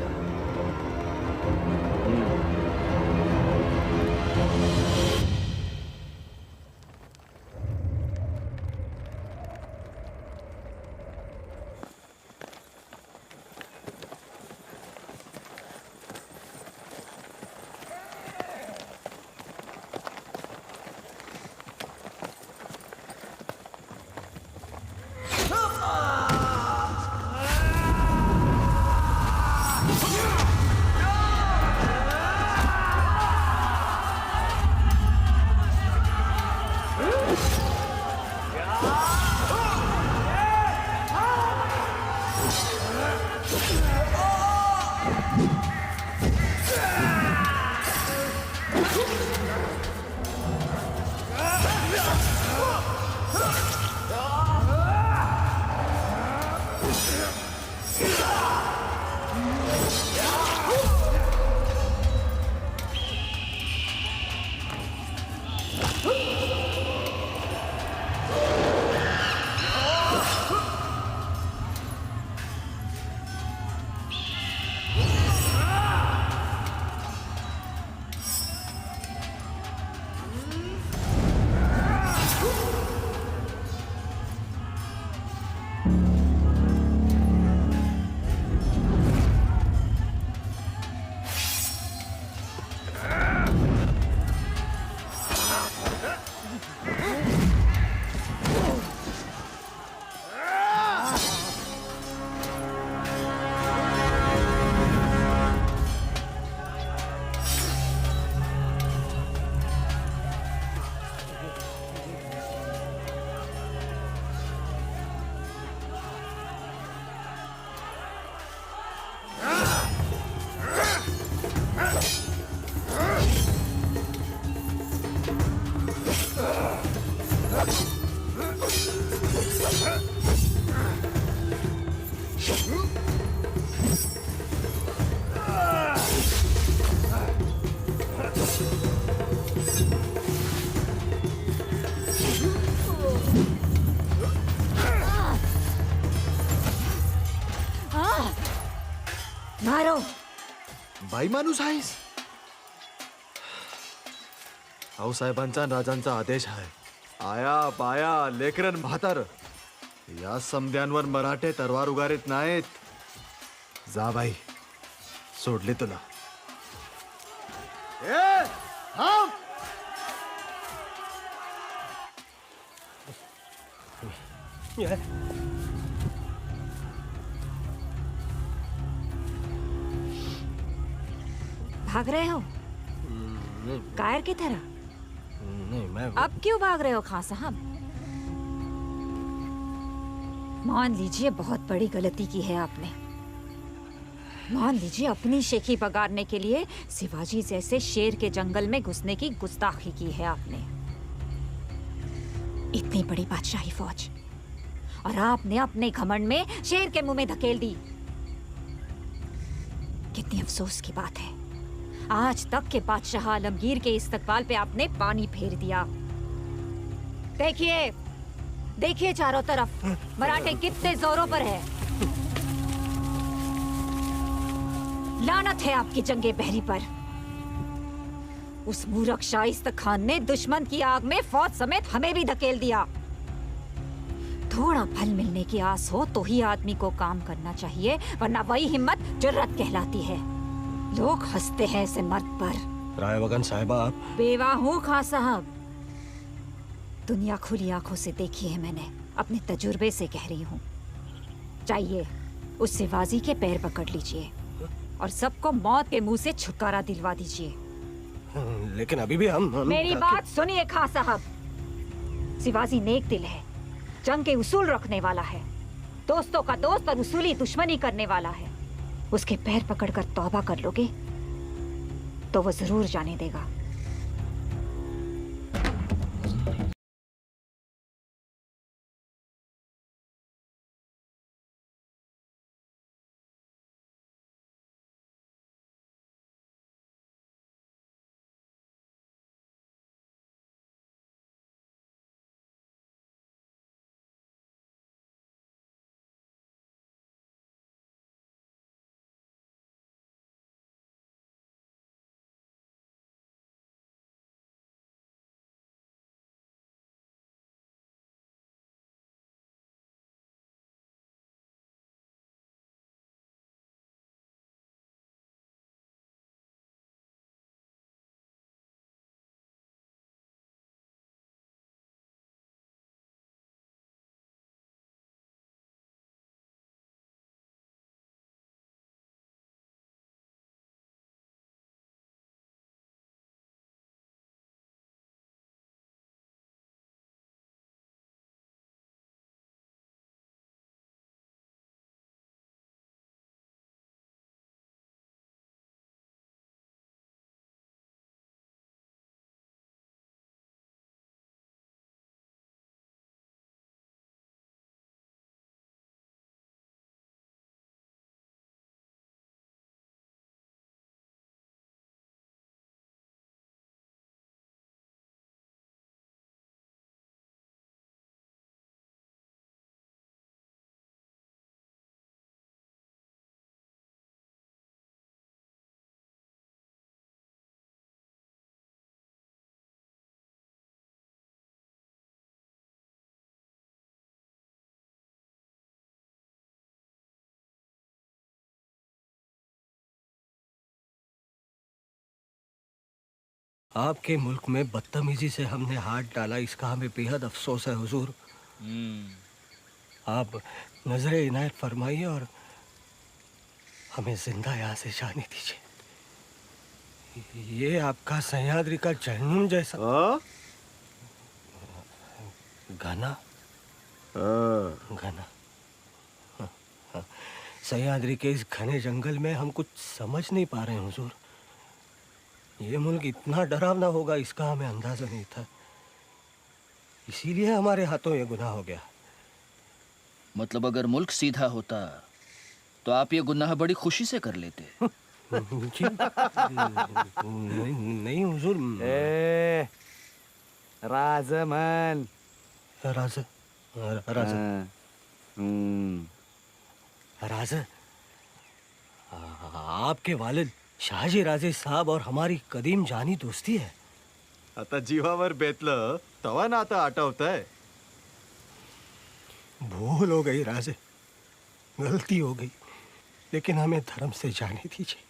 मारो. बाई माणूस आहेस. आऊसाहेबांचा आणि राजांचा आदेश आहे. आया बाया लेकरन म्हातार या समद्यांवर मराठे तरवार उगारीत नाहीत. जा बाई सोडले तुला. भाग रहे हो कायर की तरह? नहीं मैं अब क्यों भाग रहे हो खां साहब? मान लीजिए बहुत बड़ी गलती की है आपने. मान लीजिए अपनी शेखी बगाड़ने के लिए शिवाजी जैसे शेर के जंगल में घुसने की गुस्ताखी की है आपने. इतनी बड़ी बादशाही फौज और आपने अपने घमंड में शेर के मुंह में धकेल दी. कितनी अफसोस की बात है. आज तक के बादशाह आलमगीर के इस्तकबाल पे आपने पानी फेर दिया। देखिए देखिए चारों तरफ मराठे कितने जोरों पर है। लानत है आपकी जंगे बहरी पर। उस मूर्ख शाइस्त खान ने दुश्मन की आग में फौज समेत हमें भी धकेल दिया। थोड़ा फल मिलने की आस हो तो ही आदमी को काम करना चाहिए, वरना वही हिम्मत जुर्रत कहलाती है। लोग हंसते हैं ऐसे मर्द पर। राय बगन साहिबा आप बेवा हूँ खां साहब। दुनिया खुली आंखों से देखी है मैंने, अपने तजुर्बे से कह रही हूँ। चाहिए उस शिवाजी के पैर पकड़ लीजिए और सबको मौत के मुंह से छुटकारा दिलवा दीजिए। लेकिन अभी भी हम मेरी बात सुनिए खां साहब। शिवाजी नेक दिल है, जंग के उसूल रखने वाला है, दोस्तों का दोस्त और उसूली दुश्मनी करने वाला है। उसके पैर पकड़कर तौबा कर लोगे तो वो जरूर जाने देगा। आपके मुल्क में बदतमीजी से हमने हाथ डाला, इसका हमें बेहद अफसोस है हुजूर। आप नजरे इनायत फरमाइए और हमें जिंदा यहाँ से जाने दीजिए। ये आपका सह्याद्री का जहन्नुम जैसा घना घना सह्याद्री के इस घने जंगल में हम कुछ समझ नहीं पा रहे हैं हुजूर। ये मुल्क इतना डरावना होगा इसका हमें अंदाजा नहीं था, इसीलिए हमारे हाथों ये गुनाह हो गया। मतलब अगर मुल्क सीधा होता तो आप ये गुनाह बड़ी खुशी से कर लेते। नहीं हुजूर। राजमन राज राज राज आपके वालिद शहाजी राजे साहब और हमारी कदीम जानी दोस्ती है। आता जीवावर बेतलं तवा ना आता आठवतंय। भूल हो गई राजे, गलती हो गई, लेकिन हमें धर्म से जाने दीजिए।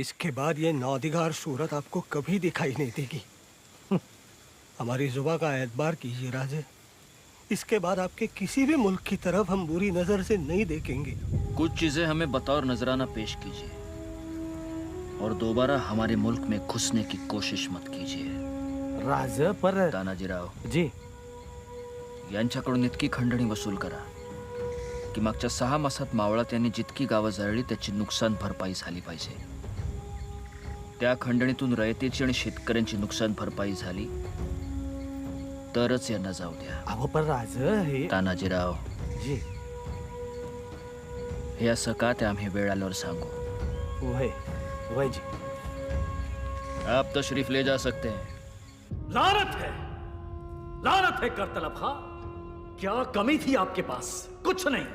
इसके बाद ये नौदिगार सूरत आपको कभी दिखाई नहीं देगी। हमारी जुबा का एतबार कीजिए राजे, इसके बाद आपके किसी भी मुल्क की तरफ हम बुरी नजर से नहीं देखेंगे। कुछ चीजें हमें बतौर नजराना पेश कीजिए और दोबारा हमारे मुल्क में घुसने की कोशिश मत कीजिए। राज पर तानाजीराव जी, यांच्याकडून इतकी खंडणी वसूल करा की मागच्या 6 मासात मावळात यांनी जितकी गावं जळली त्याची नुकसान भरपाई झाली पाहिजे। त्या खंडणीतून रयतेची आणि शेतकऱ्यांची नुकसान भरपाई झाली तरच यांना जाऊ द्या। अहो पण राज हे तानाजीराव जी, हे असं का ते आम्ही वेळ आल्यावर सांगू। वय वय जी। आप तशरीफ ले जा सकते हैं। लानत है करतलब खां। क्या कमी थी आपके पास? कुछ नहीं,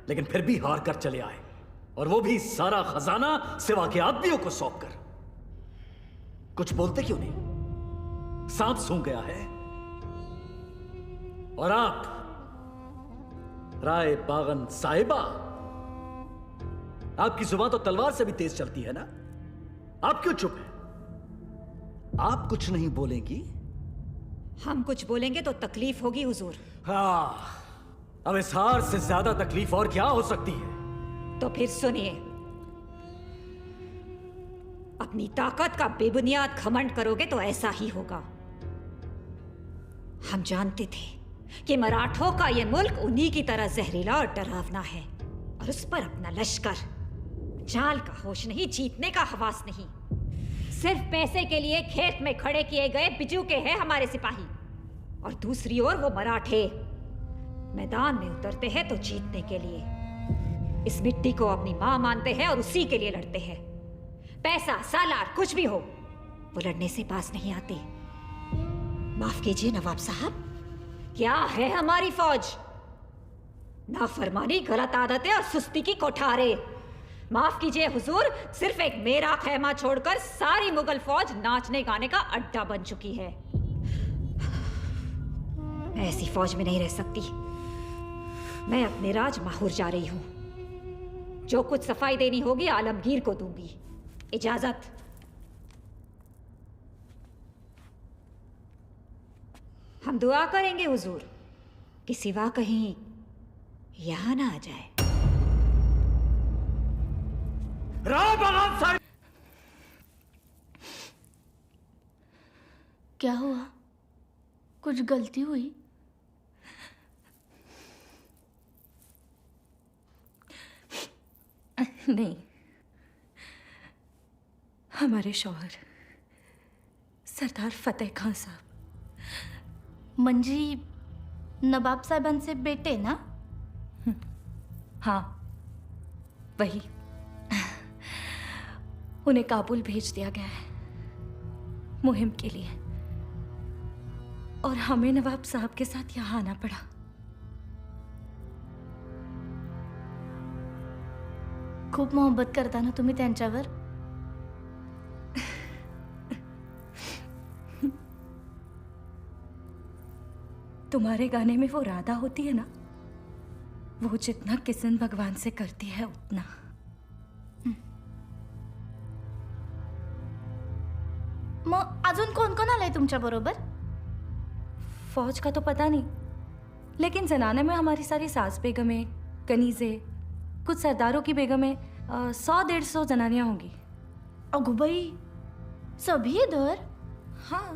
लेकिन फिर भी हार कर चले आए, और वो भी सारा खजाना सिवा के आदमियों को सौंप कर। कुछ बोलते क्यों नहीं? सांप सूंघ गया है। और आप राय बागन साहिबा, आपकी जुबान तो तलवार से भी तेज चलती है ना? आप क्यों चुप हैं? आप कुछ नहीं बोलेंगी? हम कुछ बोलेंगे तो तकलीफ होगी हुजूर। हाँ, अब इस हार से ज्यादा तकलीफ और क्या हो सकती है? तो फिर सुनिए, अपनी ताकत का बेबुनियाद घमंड करोगे तो ऐसा ही होगा। हम जानते थे कि मराठों का यह मुल्क उन्हीं की तरह जहरीला और डरावना है, और उस पर अपना लश्कर, चाल का होश नहीं, जीतने का हवास नहीं। सिर्फ पैसे के लिए खेत में खड़े किए गए बिजू के हैं हमारे सिपाही, और दूसरी ओर वो मराठे मैदान में उतरते हैं तो जीतने के लिए। इस मिट्टी को अपनी मां मानते हैं और उसी के लिए लड़ते हैं। पैसा सालार कुछ भी हो, वो लड़ने से पास नहीं आते। माफ कीजिए नवाब साहब, क्या है हमारी फौज? नाफरमानी, गलत आदतें और सुस्ती की कोठारे। माफ कीजिए हुजूर, सिर्फ एक मेरा खैमा छोड़कर सारी मुगल फौज नाचने गाने का अड्डा बन चुकी है। मैं ऐसी फौज में नहीं रह सकती। मैं अपने राज माहौर जा रही हूं। जो कुछ सफाई देनी होगी आलमगीर को दूंगी। इजाजत। हम दुआ करेंगे हुजूर कि सिवा कहीं यहां ना आ जाए। क्या हुआ? कुछ गलती हुई? नहीं, हमारे शौहर सरदार फतेह खान साहब। मंजी नवाब साहबांचे बेटे ना? हाँ, वही। उन्हें काबुल भेज दिया गया है मुहिम के लिए, और हमें नवाब साहब के साथ यहाँ आना पड़ा। खूप मोहब्बत करता ना तुम्ही त्यांच्यावर? तुम्हारे गाने में वो राधा होती है ना, वो जितना किशन भगवान से करती है उतना। मग अजून कोण कोण आलंय तुमच्या बरोबर? फौज का तो पता नहीं, लेकिन जनाने में हमारी सारी सास बेगमें, कनीजे, कुछ सरदारों की बेगमें, 100-150 जनानियां होंगी। अगुबाई, सभी इधर? हाँ।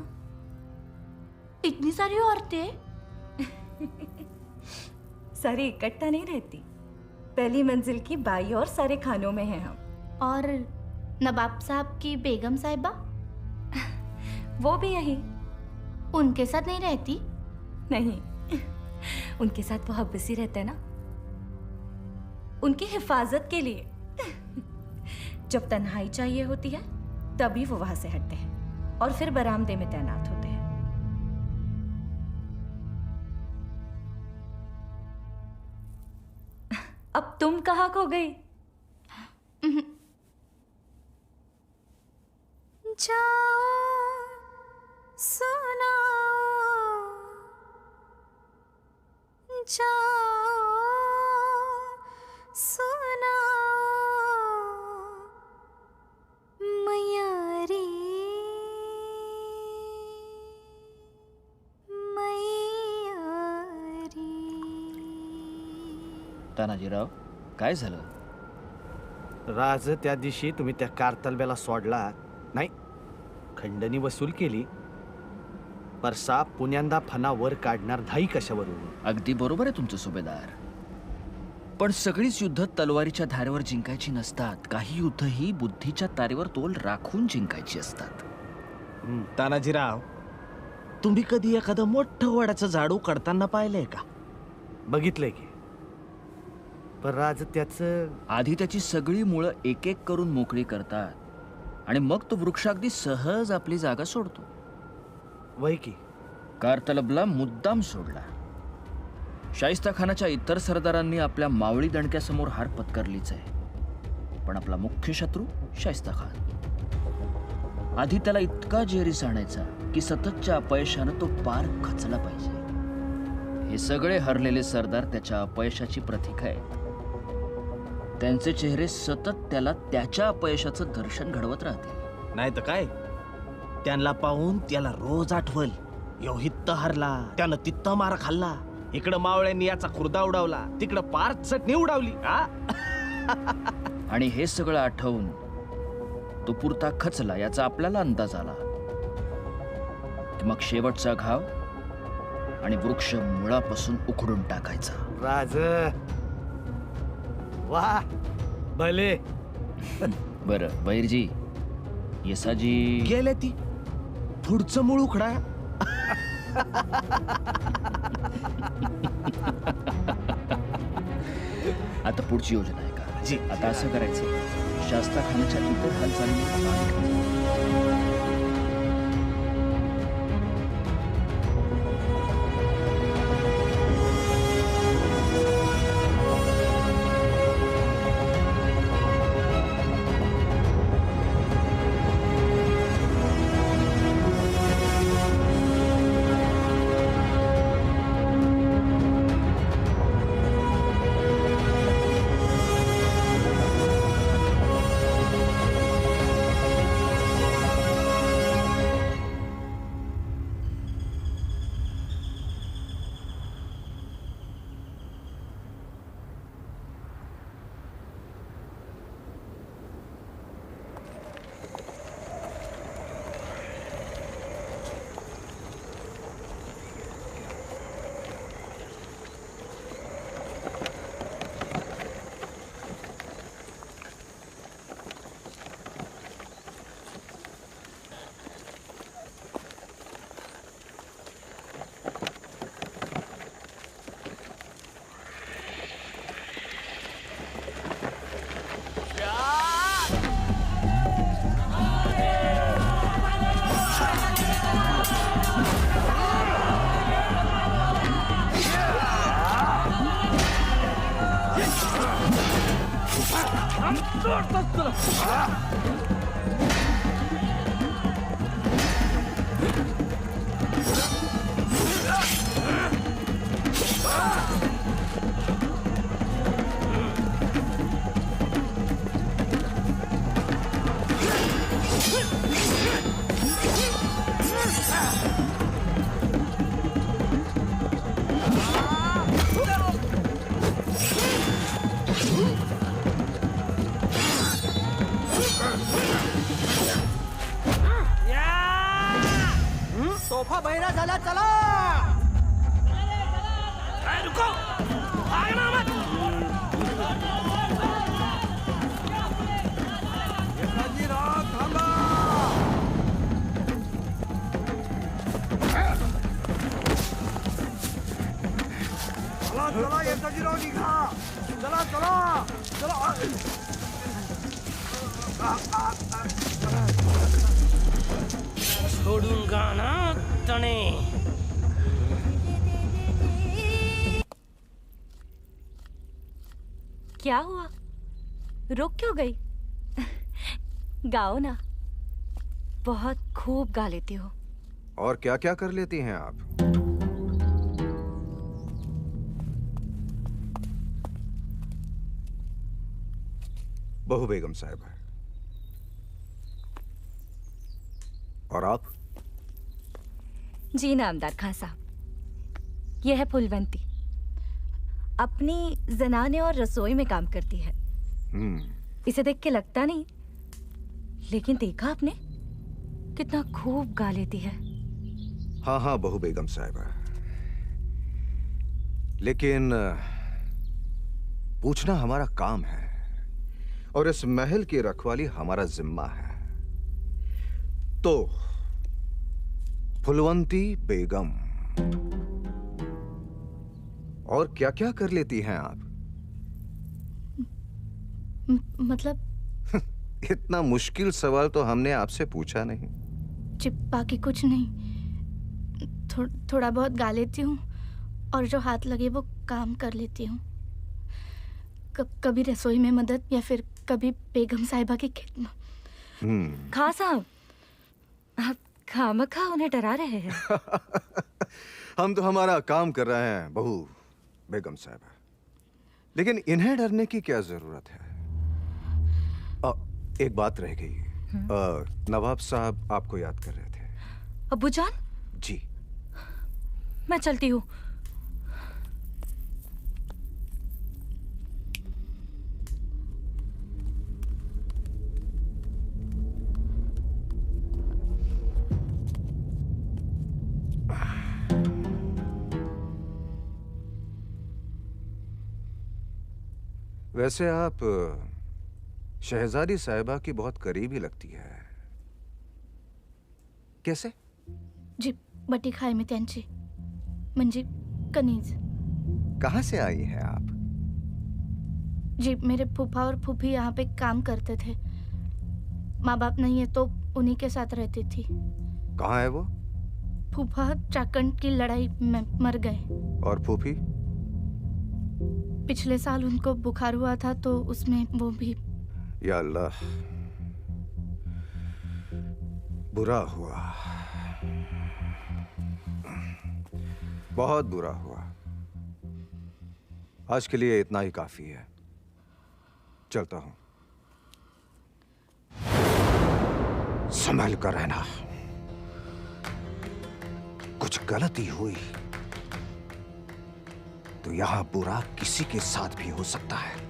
इतनी सारी औरतें? सारी इकट्ठा नहीं रहती, पहली मंजिल की बाई और सारे खानों में हैं हम। और नवाब साहब की बेगम साहिबा? वो भी यही। उनके साथ नहीं रहती? नहीं, उनके साथ वो हब्बसी रहते हैं ना, उनकी हिफाजत के लिए। जब तन्हाई चाहिए होती है तभी वो वहां से हटते हैं और फिर बरामदे में तैनात होते हैं। अब तुम कहाँ खो गई? जाओ सुना, जाओ सुना मैयारी, तानाजीराव, काय झालं? राज, त्या दिवशी तुम्ही त्या कारतलब्याला सोडला नाही, खंडणी वसूल केली, पर साप पुण्यांदा फना वर काढणार धाई कशावरून? अगदी बरोबर आहे तुमचं सुभेदार, पण सगळीच युद्ध तलवारीच्या धारेवर जिंकायची नसतात. काही युद्ध ही बुद्धीच्या तारेवर तोल राखून जिंकायची असतात. तानाजीराव, तुम्ही कधी एखादं मोठं वडाचं झाडू काढताना पाहिलंय का? बघितलंय की, पण राज त्याचं आधी त्याची सगळी मुळं एक एक करून मोकळी करतात, आणि मग तो वृक्ष अगदी सहज आपली जागा सोडतो. वही की कारतलबला मुद्दाम सोडला. शाहिस्ता खानाच्या इतर सरदारांनी आपल्या मावळी दणक्यासमोर हार पत्करलीच आहे, पण आपला मुख्य शत्रू शाहिस्ता खान. आधी त्याला इतका जेरीस आणायचा की सततच्या अपयशानं तो पार खचला पाहिजे. हे सगळे हरलेले सरदार त्याच्या अपयशाची प्रतीक आहेत. त्यांचे चेहरे सतत त्याला त्याच्या अपयशाचं दर्शन घडवत राहतील. नाही तर काय, त्यांना पाहून त्याला रोज आठवल, यो हित्त हरला, त्यानं तित्त मार खाल्ला, इकडं मावळ्यांनी याचा खुर्दा उडावला, तिकडं पार चटणी उडावली. आणि हे सगळं आठवून तो पुरता खचला याचा आपल्याला अंदाज आला की मग शेवटचा घाव आणि वृक्ष मुळापासून उखडून टाकायचा. राज वा भले. बर बैरजी, येसाजी गेले ती पुढचं मूळ उखडा. आता पुढची योजना आहे का जी? आता असं करायचं, शास्ता खानाच्या इतर हालचाली सोफा बहिरा झाला. चला रुको, भागना मत. थांबा. चला चला येताजीराव निघा. चला चला चला. छोड़ूंगा ना तने. क्या हुआ, रुक क्यों गई? गाओ ना, बहुत खूब गा लेती हो. और क्या क्या कर लेती हैं आप? बहू बेगम साहिबा. और आप? जी नामदार खान साहब, यह है फुलवंती, अपनी जनाने और रसोई में काम करती है. इसे देख के लगता नहीं, लेकिन देखा आपने कितना खूब गा लेती है. हाँ हाँ बहू बेगम साहिबा, लेकिन पूछना हमारा काम है और इस महल की रखवाली हमारा जिम्मा है. तो फुलवंती बेगम, और क्या क्या कर लेती हैं आप? मतलब इतना मुश्किल सवाल तो हमने आपसे पूछा नहीं। जी बाकी कुछ नहीं, थोड़ा बहुत गा लेती हूँ और जो हाथ लगे वो काम कर लेती हूँ। कभी रसोई में मदद या फिर कभी बेगम साहिबा की खिदमत। खां साहब, आप खामखा उन्हें डरा रहे हैं। हम तो हमारा काम कर रहे हैं बहू बेगम साहिबा, लेकिन इन्हें डरने की क्या जरूरत है? एक बात रह गई। नवाब साहब आपको याद कर रहे थे। अब्बू जान, जी मैं चलती हूँ। वैसे आप शहजादी साहिबा की बहुत करीबी लगती है। कैसे? जी बटी खाई में त्यांची म्हणजे कनीज। कहाँ से आई हैं आप? जी मेरे फूफा और फूफी यहाँ पे काम करते थे। माँ बाप नहीं है तो उन्हीं के साथ रहती थी। कहाँ है वो? फूफा चाकंड की लड़ाई में मर गए। और फूफी? पिछले साल उनको बुखार हुआ था तो उसमें वो भी। या अल्लाह, बुरा हुआ, बहुत बुरा हुआ। आज के लिए इतना ही काफी है। चलता हूं। संभल कर रहना। कुछ गलती हुई तो यहां बुरा किसी के साथ भी हो सकता है।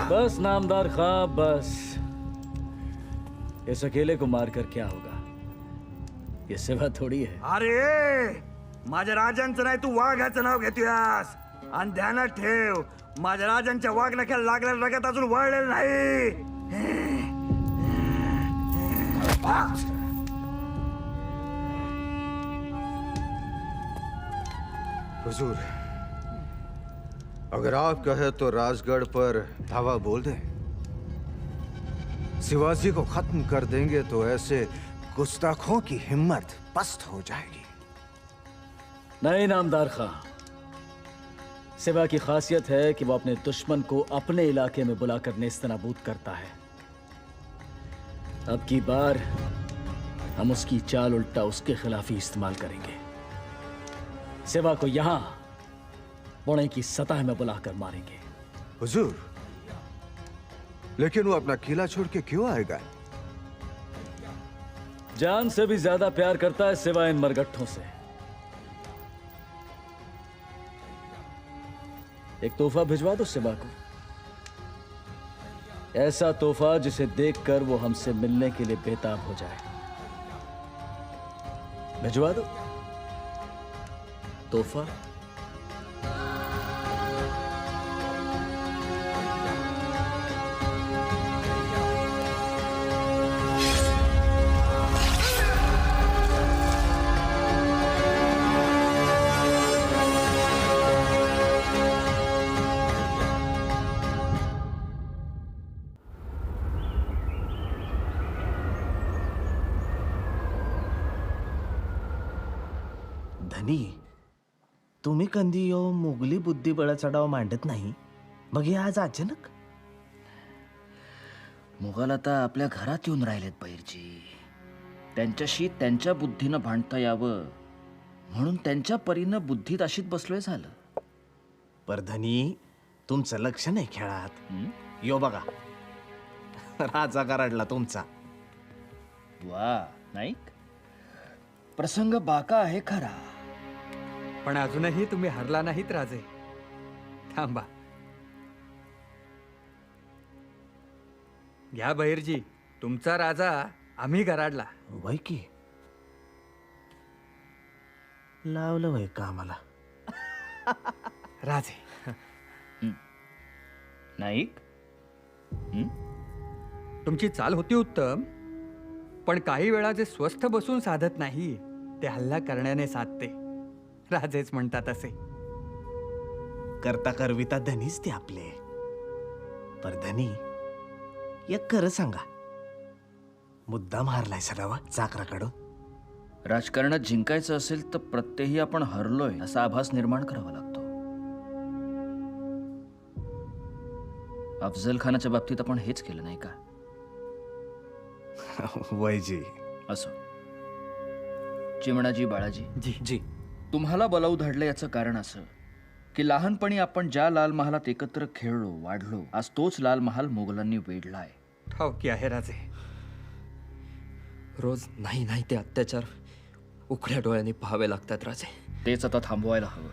बस नामदार खां, बस। इस अकेले को मारकर क्या होगा? ये सेवा थोडी आहे। अरे माझ्या राजांचं नाही, तू वाघाचं नाव घेतोयास। आणि ध्यानात ठेव, माझ्या राजांच्या वाघनख्याला लागलेल्या रगत अजून वळलेलं नाही। हुजूर, अगर आप कहे तो राजगढ़ पर धावा बोल दें। शिवाजी को खत्म कर देंगे तो ऐसे गुस्ताखों की हिम्मत पस्त हो जाएगी। नहीं नामदार खां, सेवा की खासियत है कि वो अपने दुश्मन को अपने इलाके में बुलाकर नेस्तनाबूद करता है। अब की बार हम उसकी चाल उल्टा उसके खिलाफ ही इस्तेमाल करेंगे। सेवा को यहां पुणे की सतह में बुलाकर मारेंगे। हुजूर, लेकिन वो अपना किला छोड़ के क्यों आएगा? जान से भी ज्यादा प्यार करता है सिवाय इन मरगट्ठों से। एक तोहफा भिजवा दो सिवा को, ऐसा तोहफा जिसे देखकर वो हमसे मिलने के लिए बेताब हो जाए। भिजवा दो तोहफा। धनी, तुम्ही कधी यो मोगली बुद्धिबळ चढाव मांडत नाही, मग हे आज अचानक? मुघल आता आपल्या घरात येऊन राहिलेत बैरजी. त्यांच्याशी त्यांच्या बुद्धीनं भांडता यावं म्हणून त्यांच्या परीनं बुद्धीत अशीत बसलोय झालं. पर धनी, तुमचं लक्ष नाही खेळात. यो बघा, राजा गराडला तुमचा. वा नाईक, प्रसंग बाका आहे खरा, पण अजूनही तुम्ही हरला नाहीत राजे. थांबा. घ्या बहिरजी, तुमचा राजा आम्ही गराडला. वय की लावलं वय का आम्हाला. राजे नाईक तुमची चाल होती उत्तम, पण काही वेळा जे स्वस्थ बसून साधत नाही ते हल्ला करण्याने साधते. राजेच म्हणतात असे. करता करविता धनीच ते आपले. पर धनी एक खरं सांगा, मुद्दाम हारलाय सरावा चाकराकडून. राजकारणात जिंकायचं असेल तर प्रत्येही आपण हरलोय असा आभास निर्माण करावा लागतो. अफजल खानाच्या बाबतीत आपण हेच केलं नाही का? वयजी असो. चिमणाजी बाळाजी जी जी तुम्हाला बोलावू धाडलं याचं कारण असं की लहानपणी आपण ज्या लाल महालात एकत्र खेळलो वाढलो, आज तोच लाल महाल मोगलांनी वेढलाय. ठाऊकी आहे राजे. रोज नाही नाही ते अत्याचार उघड्या डोळ्यांनी पाहावे लागतात राजे. तेच आता थांबवायला हवं.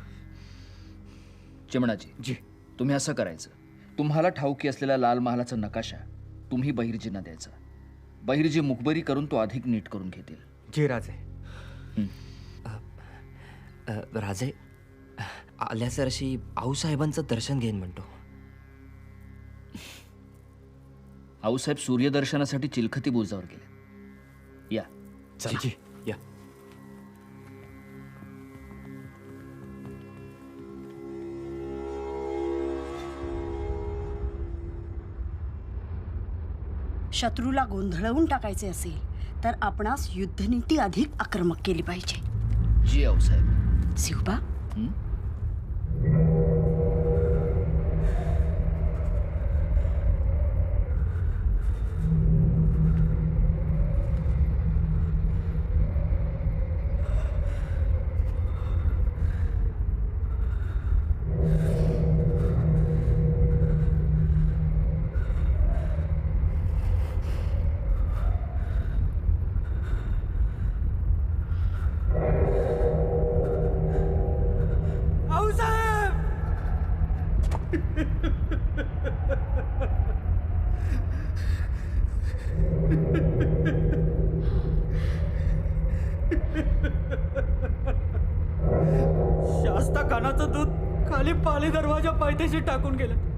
चिमणाजी जी तुम्ही असं करायचं, तुम्हाला ठाऊकी असलेला लाल महालाचा नकाशा तुम्ही बहिर्जींना द्यायचा. बहिर्जी मुखबरी करून तो अधिक नीट करून घेतील. जी राजे. राजे आल्यासरशी आऊसाहेबांचं दर्शन घेईन म्हणतो. आऊसाहेब सूर्यदर्शनासाठी चिलखती बुरुजावर गेले. या चला जी या. शत्रूला गोंधळवून टाकायचे असेल तर आपणास युद्धनीती अधिक आक्रमक केली पाहिजे. जी आऊसाहेब. शिवबा शास्ता कानाचं दूध खाली पाली दरवाजा पायथ्याशी टाकून गेलं.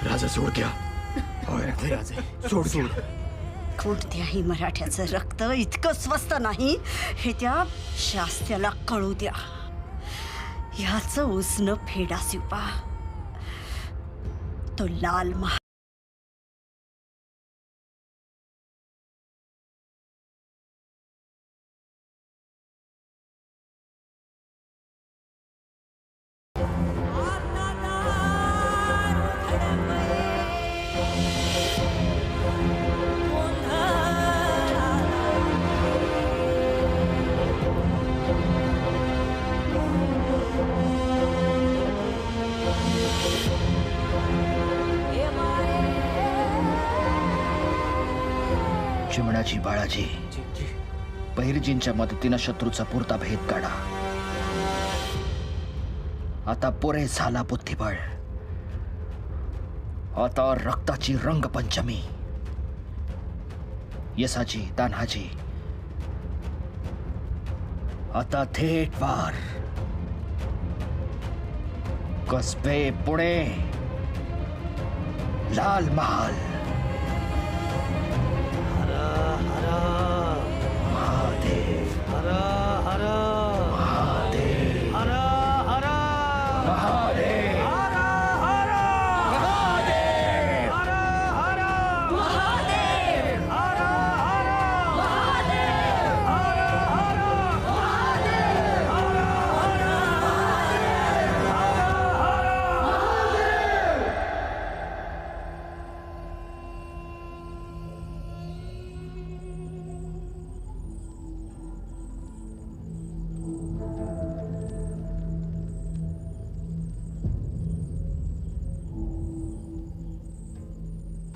राजा सोड घ्या. सोड सोड. कोणत्याही मराठ्याचं रक्त इतकं स्वस्त नाही हे त्या शास्त्याला कळू द्या. ह्याचं उसनं फेडा शिवबा. तो लाल महाल चिमणाजी बाळाजी, बहिर्जींच्या मदतीनं शत्रूचा पुरता भेद काढा. आता पुरे झाला बुद्धिबळ. आता रक्ताची रंगपंचमी. यसाजी, तान्हाजी, आता थेट वार. कसबे पुणे, लाल महाल.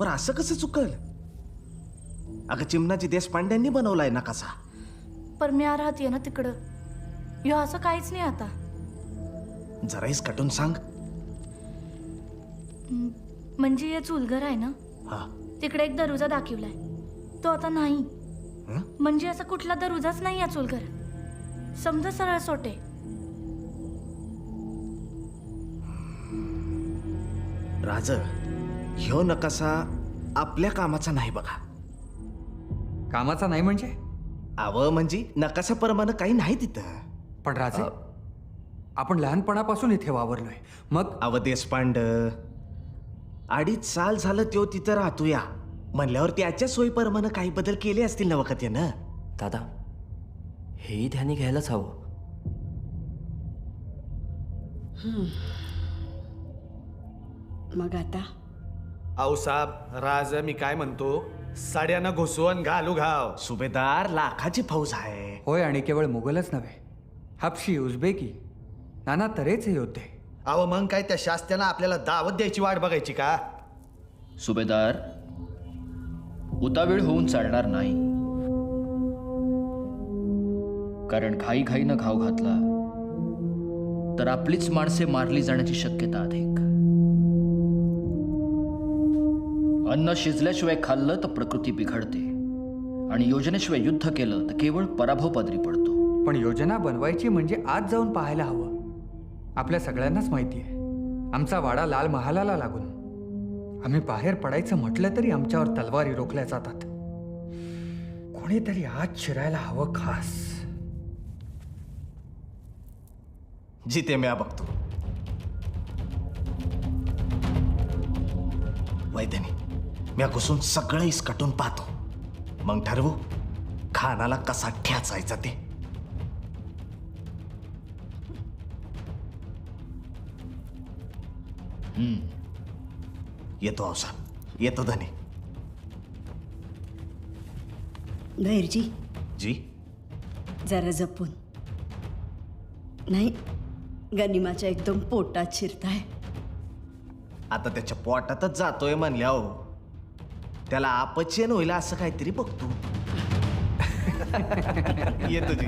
पर असं कसं चुकल? अगं चिमणाजी देशपांड्यांनी बनवलाय नकाशा. पर मी राहते ना तिकडं, ह्यो असं काहीच नाही आता. जराईस कटून सांग. म्हणजे हे चुलघर आहे ना, हा. तिकडे एक दरुजा दाखवलाय, तो आता नाही. म्हणजे असा कुठला दरुजाच नाही या चुलघर. समजा सरळ सोटे. राज, ह्यो नकाशा आपल्या कामाचा नाही बघा. कामाचा नाही म्हणजे? अव म्हणजे नकाशाप्रमाणे काही नाही तिथं. पण राजे, आपण लहानपणापासून इथे वावरलोय. मग अव देशपांड, 2.5 साल झालं त्यो तिथं राहतो या म्हणल्यावर त्याच्या सोयीप्रमाणे काही बदल केले असतील ना वखत ना. दादा, हेही ध्यानी घ्यायलाच हवं. मग आता आऊसाहेब, राज मी काय म्हणतो, साड्यानं घुसवून घालू घाव. सुभेदार, लाखाची फौज आहे. होय, आणि केवळ मुघलच नव्हे, हबशी, उझबेकी, नाना तऱ्हेचे योद्धे. अहो मग काय त्या शास्त्यानं आपल्याला दावत द्यायची वाट बघायची का? सुभेदार, उतावीळ होऊन चालणार नाही. कारण घाईघाईनं घाव घातला तर आपलीच माणसे मारली जाण्याची शक्यता अधिक. अन्न शिजल्याशिवाय खाल्लं तर प्रकृती बिघडते, आणि योजनेशिवाय युद्ध केलं तर केवळ पराभव पदरी पडतो. पण योजना बनवायची म्हणजे आज जाऊन पाहायला हवं. आपल्या सगळ्यांनाच माहिती आहे, आमचा वाडा लाल महालाला लागून. आम्ही बाहेर पडायचं म्हटलं तरी आमच्यावर तलवारी रोखल्या जातात. कोणीतरी आज शिरायला हवं खास. जिथे म्या बघतो. वैद्यनी, म्या घुसून सगळं इसकटून पाहतो, मग ठरवू खानाला कसा ठ्याचायचा ते. येतो औसा, येतो धनी. भैरजी, जी जरा जपून. नाही, गनिमाच्या एकदम पोटात शिरताय. आता त्याच्या पोटातच जातोय म्हणल्या हो, त्याला अपचन होईल असं काहीतरी बघतो. येतो जी.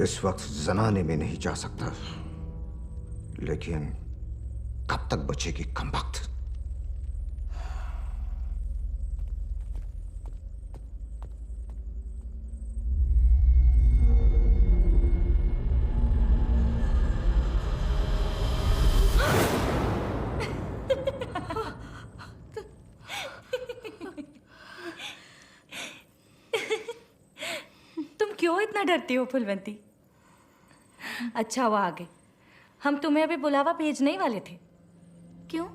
इस वक्त जनाने में नहीं जा सकता, लेकिन कब तक बचेगी कम वक्त? तुम क्यों इतना डरती हो फुलवंती? अच्छा हुआ आ गए, हम तुम्हें अभी बुलावा भेजने ही वाले थे. क्यों,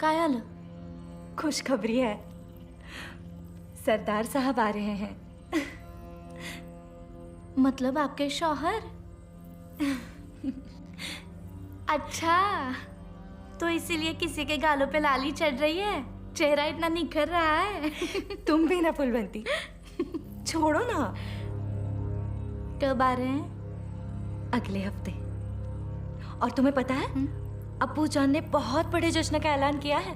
काय आलं? खुशखबरी है, सरदार साहब आ रहे हैं. मतलब आपके शौहर? अच्छा, तो इसीलिए किसी के गालों पे लाली चढ़ रही है, चेहरा इतना निखर रहा है. तुम भी ना फुलवंती, छोड़ो ना. कब आ रहे हैं? अगले हफ्ते. और तुम्हें पता है, अब्बू जान ने बहुत बड़े जश्न का ऐलान किया है.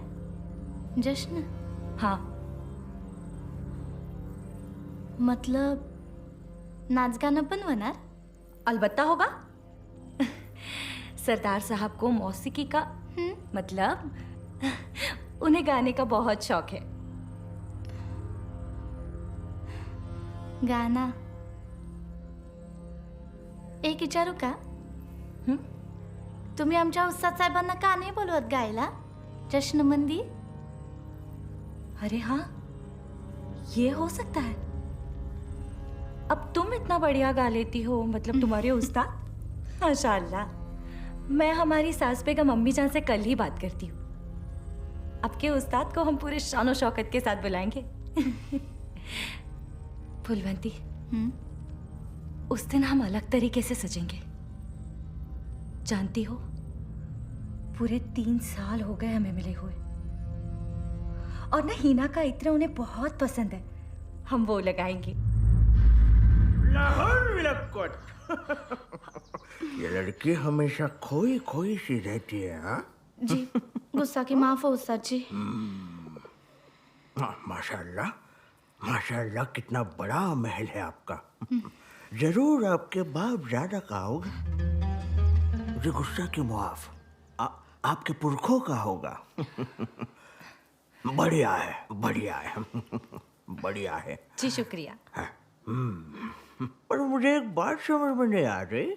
जश्न? हाँ. मतलब नाच गाना पण होणार? अलबत्ता होगा. सरदार साहब को मौसीकी का मतलब उन्हें गाने का बहुत शौक है. गाना? एक विचारू का? तुम्ही आमच्या उस्ताद साहेबांना का नाही बोलवत गायला जश्न मंदी? अरे हाँ, ये हो सकता है. अब तुम इतना बढ़िया गा लेती हो, मतलब तुम्हारे उस्ताद माशाअल्लाह. मैं हमारी सास बेगम अम्मी जान से कल ही बात करती हूँ। आपके उस्ताद को हम पूरे शानो शौकत के साथ बुलाएंगे। फुलवंती, उस दिन हम अलग तरीके से सजेंगे। जानती हो, पूरे 3 साल हो गए हमें मिले हुए, और ना हीना का इत्र उन्हें बहुत पसंद है। हम वो लगाएंगे। लाहौर विलक्कोट। ये लड़की हमेशा खोई खोई सी रहती है। हाँ जी, गुस्सा की माफ हो उस्ताद जी। माशाल्लाह माशाल्लाह, कितना बड़ा महल है आपका। जरूर आपके बाप ज्यादा का होगा। मुझे गुस्सा की मुआफ, आपके पुरखों का होगा। बढ़िया है, बढ़िया है, बढ़िया है। जी शुक्रिया। पर मुझे एक बात समझ में नहीं आ रही,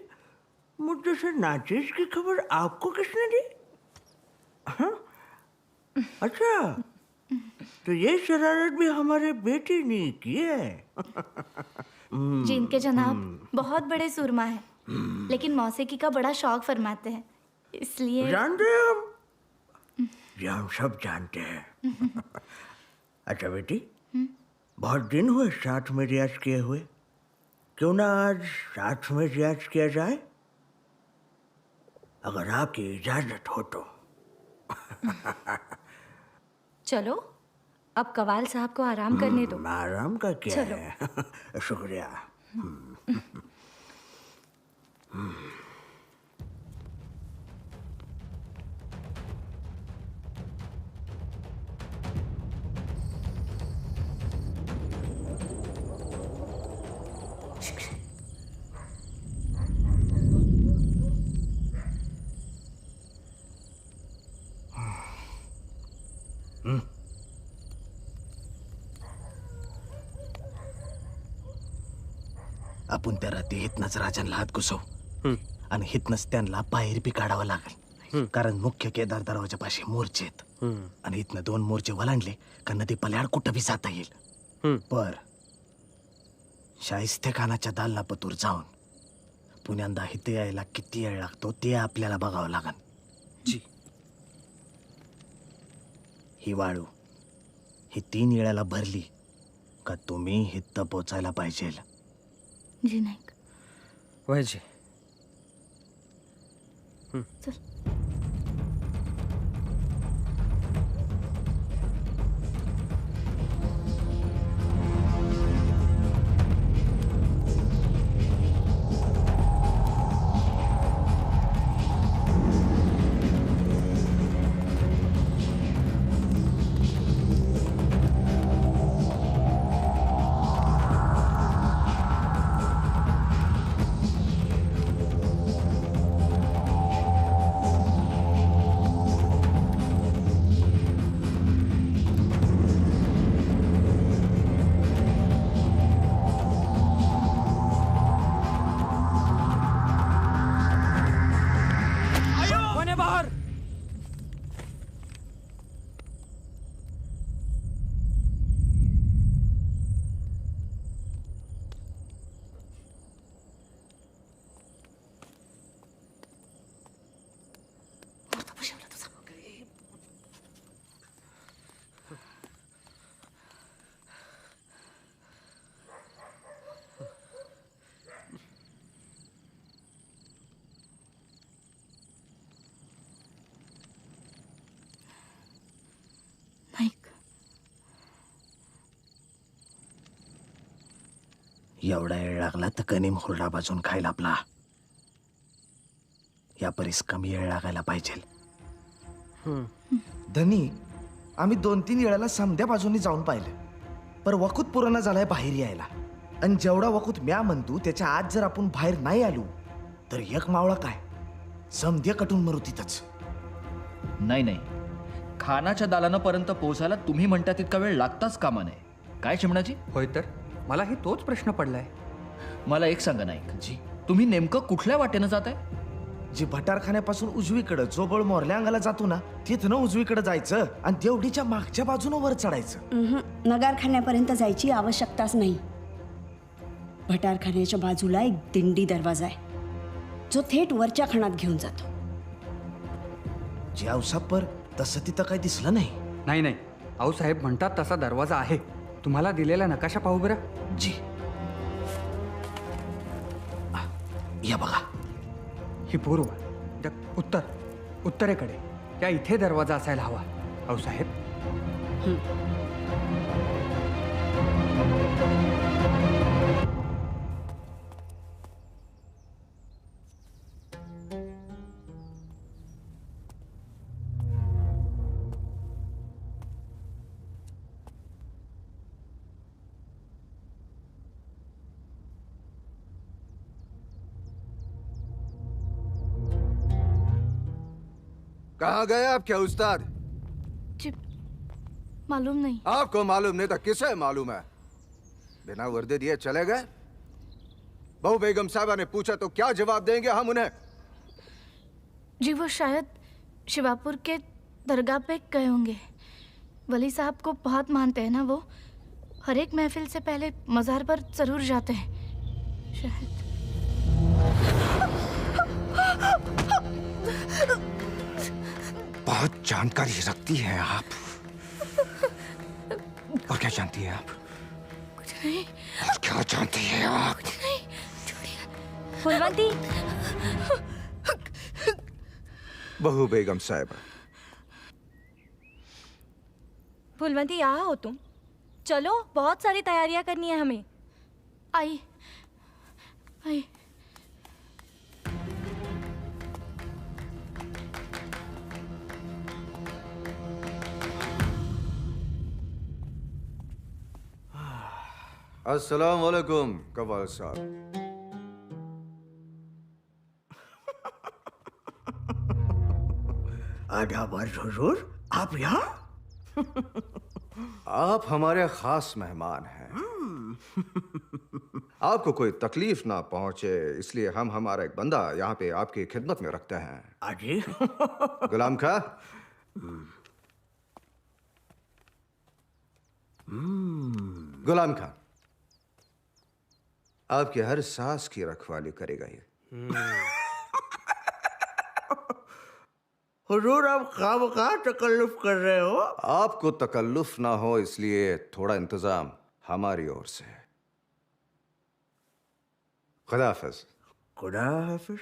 मुझे से नाचिस की खबर आपको किसने दी? हाँ? अच्छा, तो ये शरारत भी हमारे बेटी ने की है। जिनके जनाब बहुत बड़े सुरमा है, लेकिन मौसीकी का बड़ा शौक फरमाते हैं, इसलिए जानते हैं हम, ये हम सब जानते हैं। अच्छा बेटी, बहुत दिन हुए साथ में रियाज किए हुए, क्यों ना आज साथ में रियाज किया जाए, अगर आपकी इजाजत हो तो। चलो, अब कवाल साहब को आराम करने दो। आराम का क्या चलो। है? शुक्रिया। आपण त्या रात्री हितनच राजांना हात घुसवू आणि हितनच त्यांना बाहेर बी काढावं लागेल, कारण मुख्य केदार दरवाजापाशी मोर्चे आहेत आणि इथनं 2 मोर्चे वलांडले का नदी पल्याड कुठं बी जाता येईल. पर शाहिस्ते खानाच्या दालनापतूर जाऊन पुण्यांदा इथे यायला किती वेळ लागतो ते आपल्याला बघावं लागेल. जी, ही वाळू ही 3 वेळाला भरली का तुम्ही हित पोचायला पाहिजे. जी नाईक. वयजी. चल. एवढा वेळ लागला तर कनीम हुरडा भाजून खायला आपला. या परीस कमी वेळ लागायला पाहिजे. धनी, आम्ही 2-3 वेळाला समध्या बाजूनी जाऊन पाहिलं, पर वखूत पुराणा झालाय बाहेर यायला. आणि जेवढा वखूत म्या म्हणतो त्याच्या आज जर आपण बाहेर नाही आलो तर एक मावळा काय समध्या कटून मरू तिथंच. नाही नाही, खानाच्या दालनापर्यंत पोहोचायला तुम्ही म्हणता तितका वेळ लागताच कामा नये. काय चिमणाजी? होय तर मलाही तोच प्रश्न पडलाय. मला एक सांगा नाईक जी, तुम्ही नेमकं कुठल्या वाटेनं जाताय? जी भटारखान्यापासून उजवीकडे जो बळ मोरल्या अंगाला जातो ना, तिथनं उजवीकडे जायचं आणि देवडीच्या मागच्या बाजूनं वर चढायचं. नगारखान्यापर्यंत जायची आवश्यकताच नाही. भटारखान्याच्या बाजूला एक दिंडी दरवाजा आहे जो थेट वरच्या खाणात घेऊन जातो. जे औसापर तसं तिथं काही दिसलं नाही. नाही नाही, आऊसाहेब म्हणतात तसा दरवाजा आहे. तुम्हाला दिलेला नकाशा पाहू बरं. जी. या बघा. ही पूर्व, उत्तर, उत्तरेकडे या इथे दरवाजा असायला हवा. आऊसाहेब. कहाँ गए आप क्या उस्ताद? जी मालूम नहीं. आपको मालूम नहीं तो किसे मालूम है? बिना वर्दी दिए चले गए? बहू बेगम साहबा ने पूछा तो क्या जवाब देंगे हम उन्हें? जी वो शायद शिवापुर के दरगाह पे गए होंगे. वली साहब को बहुत मानते हैं ना वो. हर एक महफिल से पहले मज़ार पर जरूर जाते हैं शायद. बहुत जानकारी रखती हैं आप. और क्या जानती हैं आप? कुछ नहीं. और क्या जानती हैं आप? कुछ नहीं. फुलवंती. बहू बेगम साहिबा. फुलवंती यहाँ हो तुम? चलो, बहुत सारी तैयारियां करनी है हमें. आई आई. अस्सलाम वालेकुम कव्वाल साहब. आदाब हुजूर, आप यहाँ? आप हमारे खास मेहमान हैं. आपको कोई तकलीफ ना पहुंचे इसलिए हम हमारा एक बंदा यहाँ पे आपकी खिदमत में रखते हैं. अजी. गुलाम खा. गुलाम खा आपकी हर सांस की रखवाली करेगा ये. हुजूर, आप खामखा तकल्लुफ कर रहे हो. आपको तकल्लुफ ना हो इसलिए थोड़ा इंतजाम हमारी ओर से. खुदा हाफिज. खुदा हाफिज.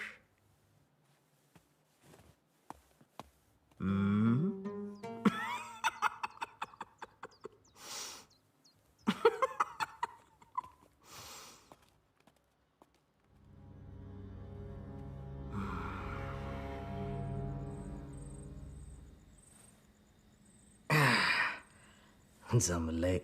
जमलंय.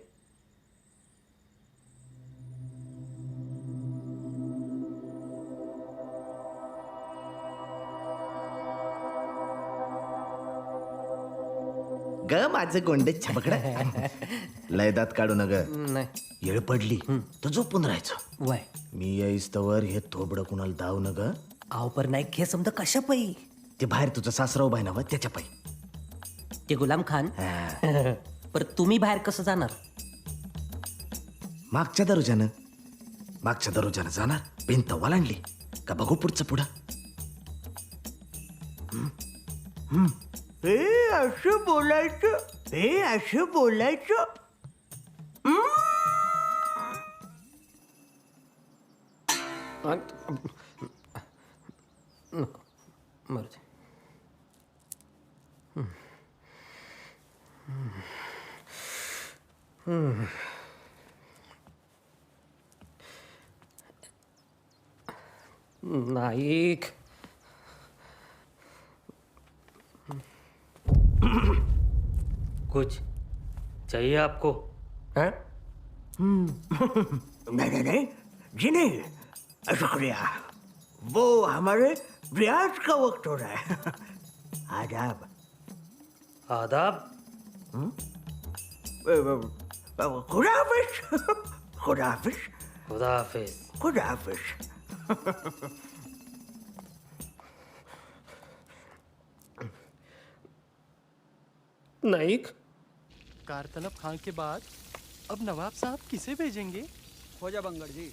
ग माझं गोंडे छबकड. लयदात काढू न ग. नाही. येळ पडली तर झोपून राहायचं. वय मी याईस तवर हे थोबडं कुणाला दाव न ग. आव पर नाही घे समजा कशा पै. ते बाहेर तुझं सासराव बाय ना त्याच्या पायी. ते गुलाम खान. पर तुम्ही बाहेर कसं जाणार? मागच्या दरोजानं जाणार. भिंत वलांडली का बघू पुढचं पुढं. हे असं बोलायचं. हे असं बोलायचं. मरू दे. नाईक. कुछ चाहिए आपको? हैं? नहीं जी नहीं. शुक्रिया. वो हमारे रियाज का वक्त हो रहा है. आदाब. आदाब. खुदा हाफिज. खुदा हाफिज. खुदा हाफिज. खुदा हाफिज. नाईक. कारतलब खान के बाद अब नवाब साहब किसे भेजेंगे? खोजा बंगड़ जी,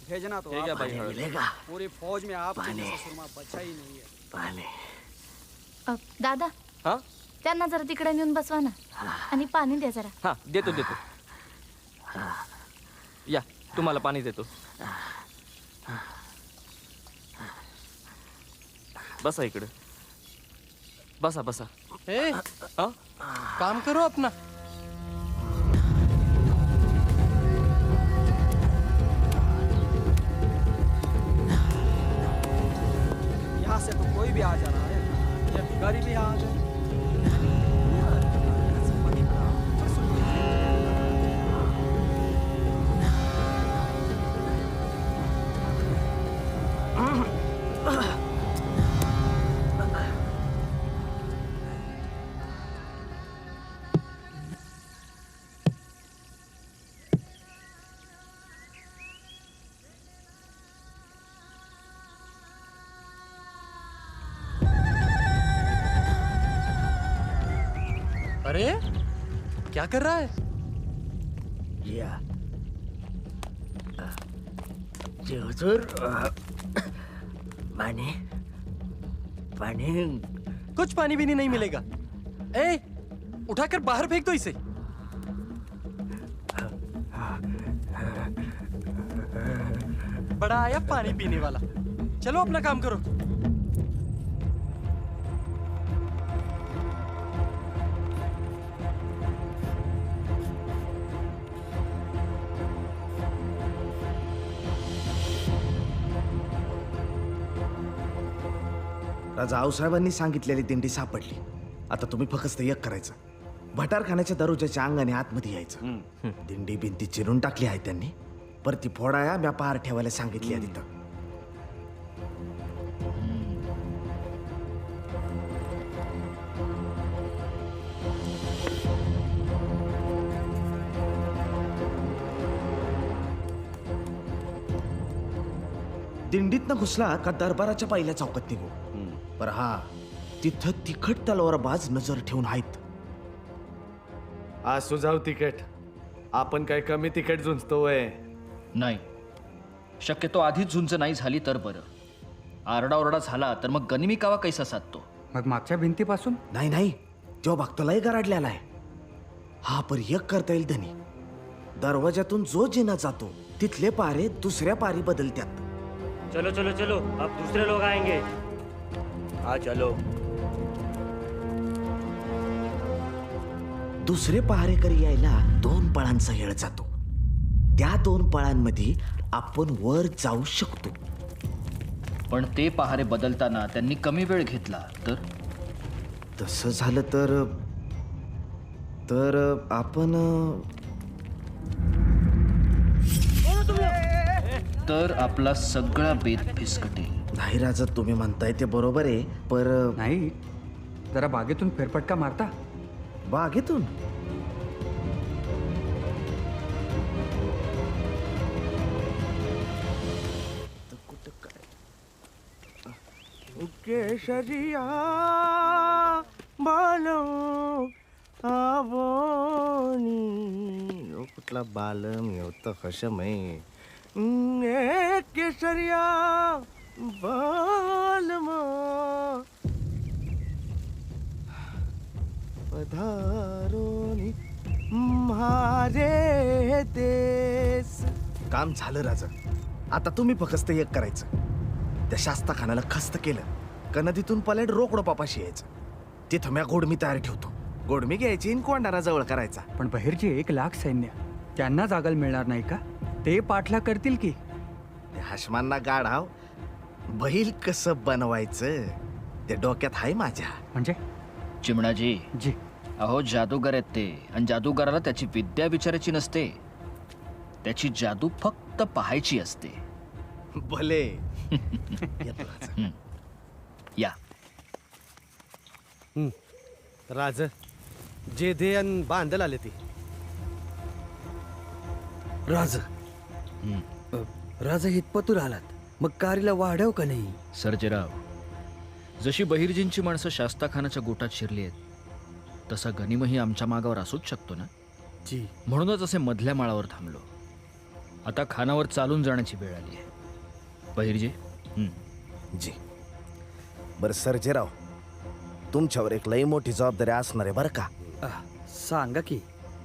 भेजना तो आप पानी मिलेगा. पूरी फौज में आप पानी. सुरमा बचा ही नहीं है. पानी. दादा हा त्यांना जरा तिकडे नेऊन बसवा ना आणि पाणी द्या जरा. हा देतो देतो. या तुम्हाला पाणी देतो. बसा इकडे. बसा बसा. ए काम करो अपना. यहाँ से तो कोई भी आ जा रहा है, या भिखारी भी यहाँ आ जाए. अरे क्या कर रहा है? या जी हुजूर, पानी पानी. कुछ पानी भी नहीं मिलेगा. ए उठाकर बाहर फेंक दो इसे. बड़ा आया पानी पीने वाला. चलो अपना काम करो. राजा आऊसाहेबांनी सांगितलेली दिंडी सापडली. आता तुम्ही फक्त एक करायचं, भटारखान्याच्या दरोजाच्या अंगाने आतमध्ये यायचं. दिंडी भिंती चिरून टाकली आहे त्यांनी, पर ती फोडाया म्या पार ठेवायला सांगितली आहे तिथं. दिंडीतनं घुसला का दरबाराच्या पहिल्या चौकात निघू. पर हा तिथं तिखट तलवारबाज नजर ठेवून आहेत. आज सुजाव तिकट. आपण काय कमी तिकट झुंजतोय? नाही, शक्यतो आधीच झुंज नाही झाली तर बरं. आरडाओरडा झाला तर मग गनिमी कावा कैसा साधतो. मग मागच्या भिंतीपासून? नाही नाही, तेव्हा बघतोलाही गराडलेला आहे. हा पर एक करता येईल धनी. दरवाजातून जो जिना जातो तिथले पारे दुसऱ्या पारी बदलत्यात. चलो चलो चलो, अब दूसरे लोग आएंगे. हाँ चलो. दुसरे पहारेकरी यायला 2 पळांचा येळ जातो. त्या 2 पळांमध्ये आपण वर जाऊ शकतो. पण ते पहारे बदलताना त्यांनी कमी वेळ घेतला तर? तसं झालं तर आपण तर आपला सगळा बेत फिसकटेल. नाही राजा, तुम्ही म्हणताय ते बरोबर आहे, पर नाही, जरा बागेतून फेरफटका मारता. बागेतून? केसरिया बालो आवोनी. कुठला बालम होतं खशमय. केसरिया बालम पधारोनी म्हारे देश. काम झालं राजा. आता तुम्ही फक्त एक करायचं, त्या शास्ताखानाला खस्त केलं का नदीतून पलेट रोकडो पापाशी यायचं. तिथं म्या गोडमी तयार ठेवतो. गोडमी घ्यायची आणि कोंडारा जवळ करायचा. पण बहिरची 1 लाख सैन्य, त्यांना जागल मिळणार नाही का? ते पाठला करतील की? त्या हशमांना गाढाव बैल कसं बनवायचं ते डोक्यात आहे माझ्या. म्हणजे चिमणाजी जी, अहो जादूगार आहेत ते, आणि जादूगाराला त्याची विद्या विचारायची नसते, त्याची जादू फक्त पाहायची असते. भले. या राज जे दे अन बांधल आले ती. राज राजा हितपतूर आलात, मग कारीला वाढव का नाही? सर्जेराव, जशी बहिर्जींची माणसं शास्ताखानाच्या गोटात शिरली आहेत तसा गनिमही आमच्या मागावर असूच शकतो ना जी. म्हणूनच असे मधल्या माळावर थांबलो. आता खानावर चालून जाण्याची वेळ आली आहे. बहिर्जी जी. बरं सर्जेराव, तुमच्यावर एक लई मोठी जबाबदारी असणार आहे बरं का. सांगा की.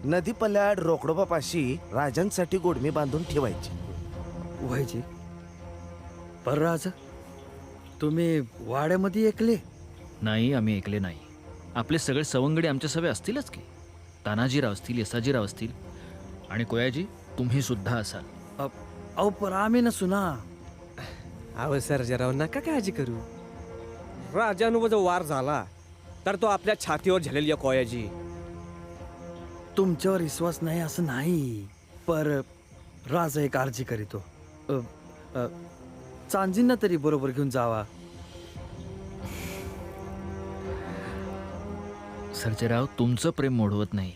नदी पल्याड रोकडोबापाशी राजांसाठी गोडमी बांधून ठेवायची. व्हायची. पर राजा, तुम्ही वाड्यामध्ये एकले? नाही, आम्ही ऐकले नाही. आपले सगळे सवंगडी आमच्या सवे असतीलच की. तानाजीराव असतील, यसाजीराव असतील आणि कोयाजी तुम्ही सुद्धा असाल. अहो पर आम्ही नसू ना. अहो सर्जेराव नका काळजी करू. राजानुव जो वार झाला तर तो आपल्या छातीवर झालेली कोयाजी. तुमच्यावर विश्वास नाही असं नाही, पर राजा एक अर्जी करीतो. चांजींना तरी बरोबर घेऊन जावा. सर्जेराव, तुमचं प्रेम मोडवत नाही.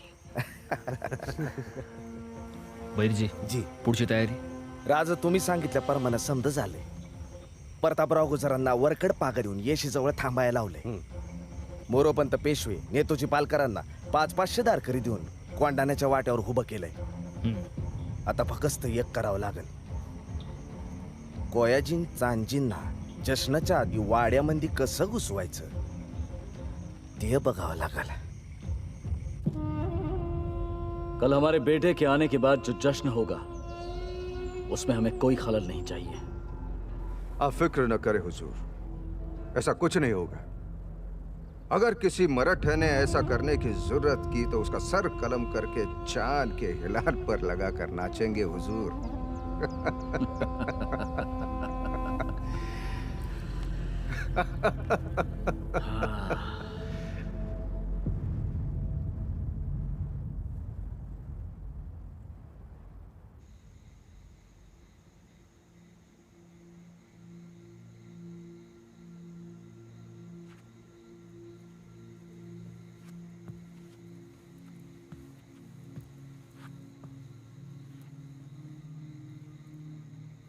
बैरजी जी, पुढची तयारी. राजा तुम्ही सांगितल्याप्रमाणे समज झाले. प्रतापराव गुजरांना वरकड पागर येऊन येशीजवळ थांबायला लावले. मोरोपंत पेशवे नेतोजी पालकरांना 500-500 दारकरी देऊन कोंडाण्याच्या वाट्यावर उभं केलंय. आता फक्त एक करावं लागेल. कोयाजीन चांजींना जश्नाच्या आधी वाड्यामध्ये कसं घुसवायचं ते बघावं लागेल. कल हमारे बेटे के आने के बाद जो जश्न होगा उसमें हमें कोई खलल नहीं चाहिए. आप फिक्र न करें हुजूर, ऐसा कुछ नहीं होगा. अगर किसी मराठे ने ऐसा करने की जरूरत की तो उसका सर कलम करके चांद के हिलाल पर लगा कर नाचेंगे हुजूर.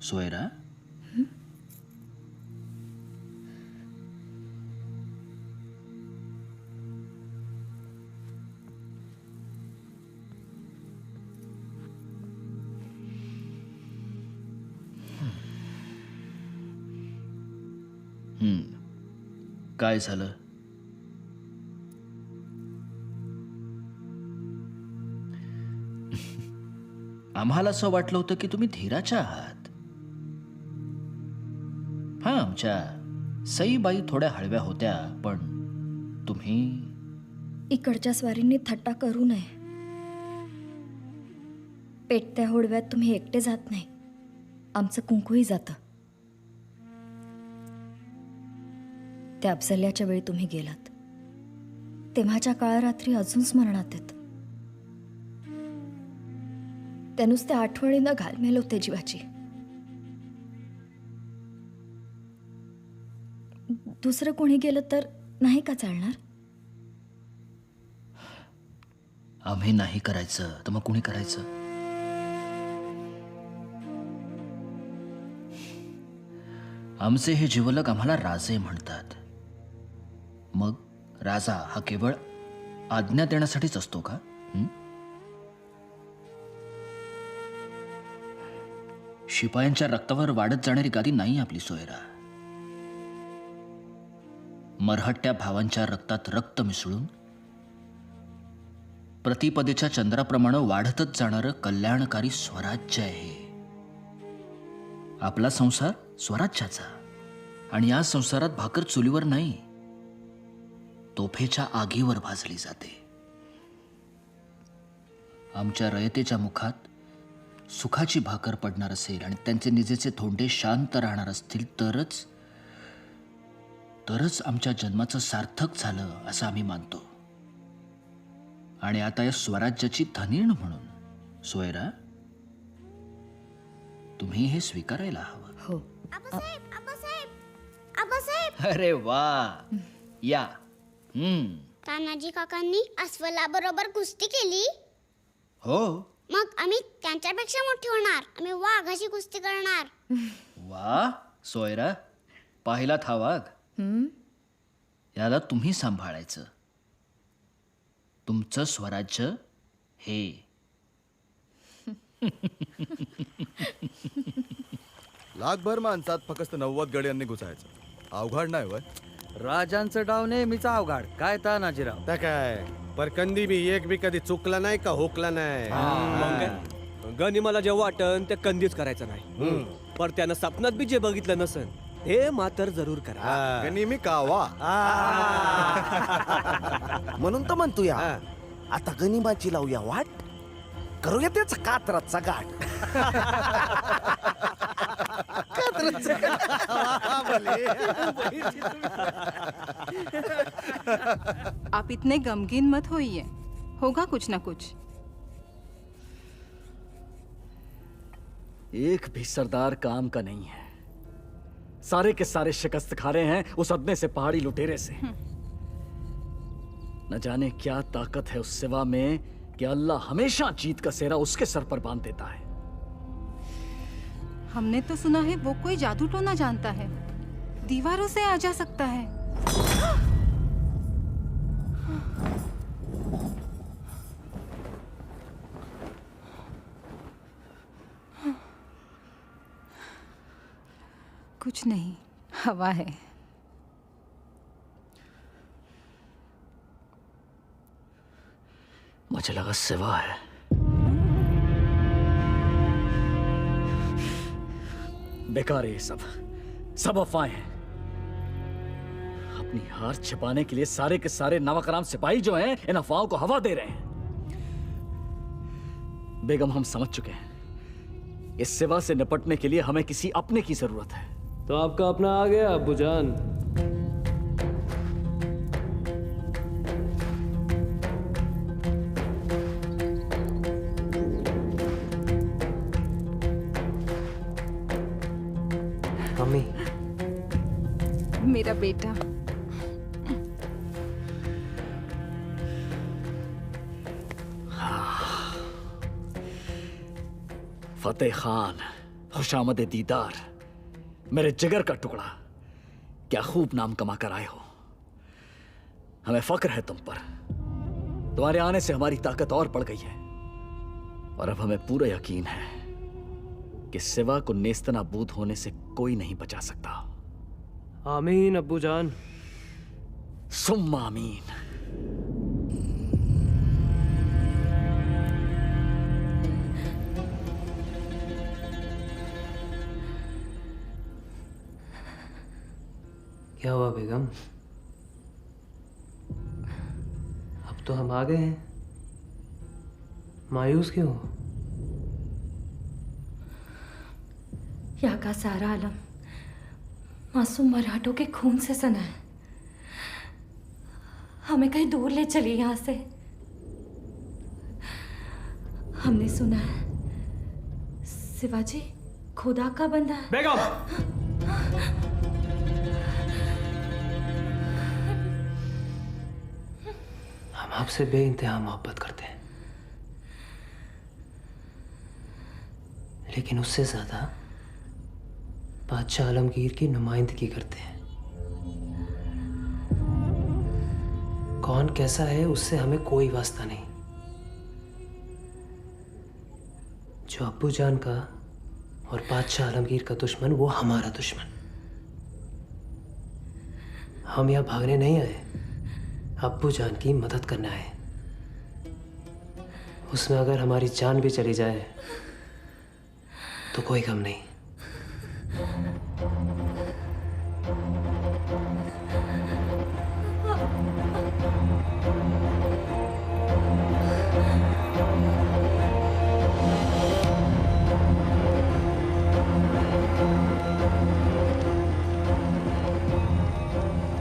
सोयरा, काय झालं? आम्हाला असं वाटलं होतं की तुम्ही धीराच्या आहात. हा, आमच्या सईबाई थोड्या हळव्या होत्या, पण तुम्ही इकडच्या स्वारींनी थट्टा करू नये. पेटत्या होडव्यात तुम्ही एकटे जात नाही, आमचं कुंकूही जातं. त्या अफजल्याच्या वेळी तुम्ही गेलात तेव्हाच्या काळरात्री अजून स्मरणात येत. त्या नुसत्या आठवणीनं घालमेल होते जीवाची. दुसरं कोणी गेलं तर नाही का चालणार? आम्ही नाही करायचं तर मग कुणी करायचं? आमचे हे जिवलग आम्हाला राजे म्हणतात. मग राजा हा केवळ आज्ञा देण्यासाठीच असतो का? शिपायांच्या रक्तावर वाढत जाणारी गादी नाही आपली सोयरा. मरहट्ट्या भावांच्या रक्तात रक्त मिसळून प्रतिपदेच्या चंद्राप्रमाणे वाढतच जाणारं कल्याणकारी स्वराज्य आहे. आपला संसार स्वराज्याचा, आणि या संसारात भाकर चुलीवर नाही, तोफेच्या आगीवर भाजली जाते. आमच्या रयतेच्या मुखात सुखाची भाकर पडणार असेल आणि त्यांचे निजेचे थोंडे शांत राहणार असतील तरच आमच्या जन्माचं सार्थक झालं असं आम्ही मानतो. आणि आता या स्वराज्याची धनीण म्हणून सोयरा, तुम्ही हे स्वीकारायला हवं. हो. अरे वा, या. तानाजी काकांनी अस्वलाबरोबर कुस्ती केली. हो. मग आम्ही त्यांच्यापेक्षा मोठे होणार. आम्ही वाघाची कुस्ती करणार. वा सोयरा, पाहिलात हा वाघ? याला तुम्ही सांभाळायचं. तुमचं स्वराज्य हे. लाखभर माणसात फक्त 90 गड्यांनी घुसायचं. अवघड नाही वय. राजांचं डाव नेहमीचा अवघड काय तानाजीराव. त्या काय पर कंदी बी एक बी कधी चुकला नाही का हुकला नाही. मग काय? गणी मला जे वाटन ते कंदीच करायचं नाही. पण त्यानं सपनात बी जे बघितलं नसन ते मात्र जरूर करा. गणी मी कावा म्हणून तर म्हणतो या आता गनिमाची लावूया वाट करूया तेच कात्राचा गाठ. आप इतने गमगीन मत होइए, होगा कुछ ना कुछ. एक भी सरदार काम का नहीं है. सारे के सारे शिकस्त खा रहे हैं उस अदने से पहाड़ी लुटेरे से. न जाने क्या ताकत है उस सिवा में कि अल्लाह हमेशा जीत का सेहरा उसके सर पर बांध देता है. हमने तो सुना है वो कोई जादू टोना जानता है, दीवारों से आ जा सकता है. कुछ नहीं, हवा है. मुझे लगा सिवा है. बेकार है ये सब अफवाहें हैं. अपनी हार छिपाने के लिए सारे के सारे नवाकराम सिपाही जो हैं इन अफवाहों को हवा दे रहे हैं. बेगम हम समझ चुके हैं इस सिवा से निपटने के लिए हमें किसी अपने की जरूरत है. तो आपका अपना आ गया अब्बूजान. मम्मी, मेरा बेटा. फतेह खान, खुशामद दीदार, मेरे जिगर का टुकड़ा, क्या खूब नाम कमा कर आए हो. हमें फक्र है तुम पर. तुम्हारे आने से हमारी ताकत और बढ़ गई है और अब हमें पूरा यकीन है कि सिवा को नेस्तनाबूद होने से कोई नहीं बचा सकता. आमीन अब्बूजान. सुम्मा आमीन. क्या हुआ बेगम? अब तो हम आ गए हैं, मायूस क्यों? यहाँ का सारा आलम मासूम मराठों के खून से सना है. हमें कहीं दूर ले चलिए यहाँ से. हमने सुना है शिवाजी खुदा का बंदा है. बेगम, हम आपसे बेइंतहा मोहब्बत करते हैं, लेकिन उससे ज्यादा बादशाह आलमगीर की नुमाइंदगी करते हैं. कौन कैसा है उससे हमें कोई वास्ता नहीं. जो अब्बू जान का और बादशाह आलमगीर का दुश्मन वो हमारा दुश्मन. हम यहाँ भागने नहीं आए, अब्बू जान की मदद करना है. उसमें अगर हमारी जान भी चली जाए तो कोई गम नहीं.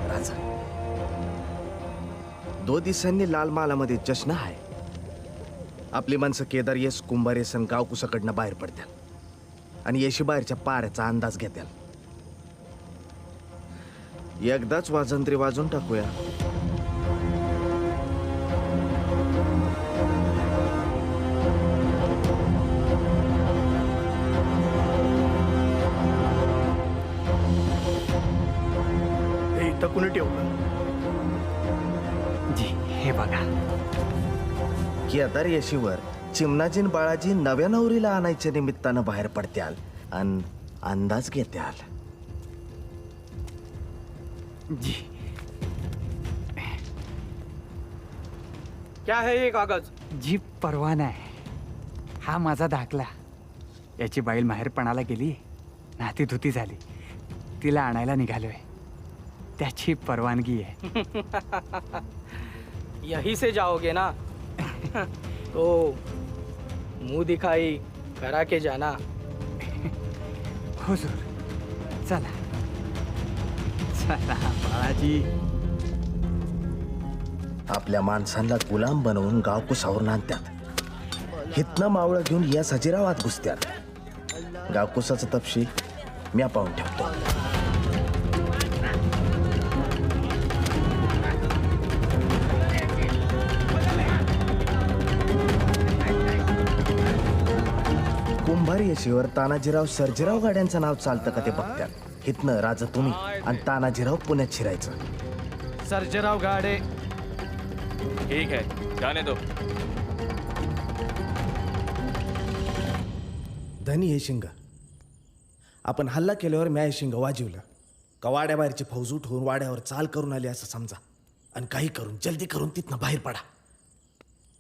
राजा, 2 दिवसांनी लाल महालामध्ये जश्न आहे. आपली माणसं केदार येस कुंभार येसन गाव कुसाकडनं बाहेर पडत्याल आणि येशी बाहेरच्या पाऱ्याचा अंदाज घेत्याल. एकदाच वाजंत्री वाजून टाकूया. हे इथं कुणी ठेवलं? जी हे बघा. केदार येशीवर चिमणाजीन बाळाजी नव्या नवरीला आणायच्या निमित्तानं बाहेर पडत्याल आणि अंदाज घेत्याल. जी क्या है ये कागज? जीप परवाना आहे. हा माझा दाखला. याची बाईल माहेरपणाला गेली, नाती धुती झाली, तिला आणायला निघालोय. त्याची परवानगी आहे. यहीं से जाओगे ना? तो मुंह दिखाई करा के जाना. हुजूर, चला चला बाळाजी. आपल्या माणसांना गुलाम बनवून गावकुसावर आणतात. हितनं मावळं घेऊन या सजिरावात घुसत्यात. गावकुसाचा तपशील म्या पाहून ठेवतो. कुंभार येशीवर तानाजीराव सर्जेराव गाड्यांचं नाव चालतं का ते बघत्यात. हितनं राजा तुम्ही आणि तानाजीराव पुण्यात शिरायचं. सर्जेराव गाडे. ठीक है, जाने दो. धनी हे शिंग. आपण हल्ला केल्यावर म्या हे शिंग वाजवलं का वाड्याबाहेरची फौज उठवून वाड्यावर चाल करून आली असं समजा. आणि काही करून जल्दी करून तिथनं बाहेर पडा.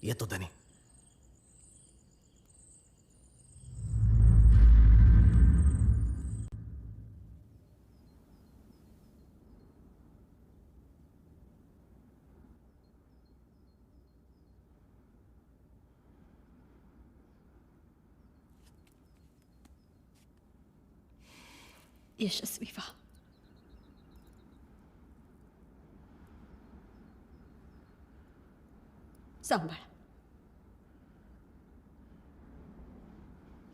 येतो धनी. यशस्वी व्हा. सांभाळ.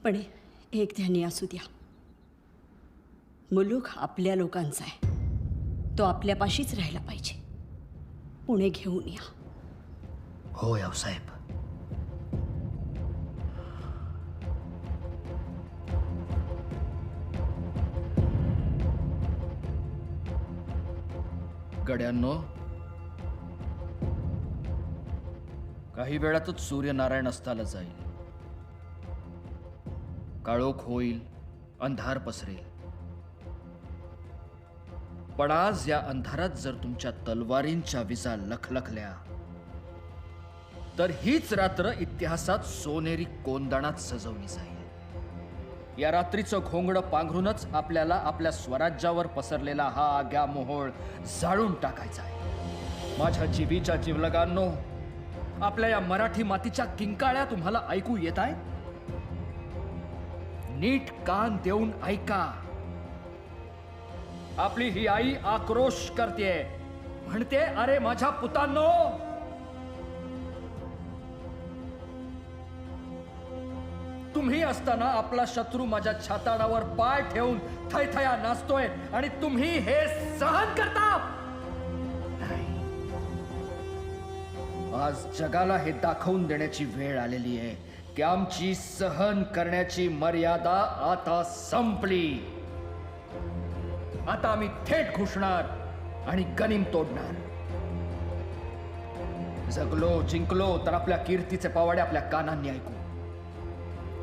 पण एक ध्यानी असू द्या, मुलूक आपल्या लोकांचा आहे. तो आपल्यापाशीच राहायला पाहिजे. पुणे घेऊन या. हो यावसाहेब. गड्यांनो, काही वेळातच सूर्यनारायण अस्ताला जाईल. काळोख होईल, अंधार पसरेल. पण आज या अंधारात जर तुमच्या तलवारींच्या विजा लखलखल्या तर हीच रात्र इतिहासात सोनेरी कोंदणात सजवली जाईल. या रात्रीचं घोंगडं पांघरूनच आपल्याला आपल्या स्वराज्यावर पसरलेला हा आग्या मोहोळ जाळून टाकायचा आहे. माझ्या जीवीच्या जीवलगांनो, आपल्या या मराठी मातीच्या किंकाळ्या तुम्हाला ऐकू येत आहे? नीट कान देऊन ऐका. आपली ही आई आक्रोश करते, म्हणते, अरे माझ्या पुतांनो, तुम्ही असताना आपला शत्रू माझ्या छाताडावर पाय ठेवून थैथया नाचतोय आणि तुम्ही हे सहन करता. आज जगाला हे दाखवून देण्याची वेळ आलेली आहे की आमची सहन करण्याची मर्यादा आता संपली. आता आम्ही थेट घुसणार आणि गनिम तोडणार. जगलो जिंकलो तर आपल्या कीर्तीचे पावाडे आपल्या कानांनी ऐकू.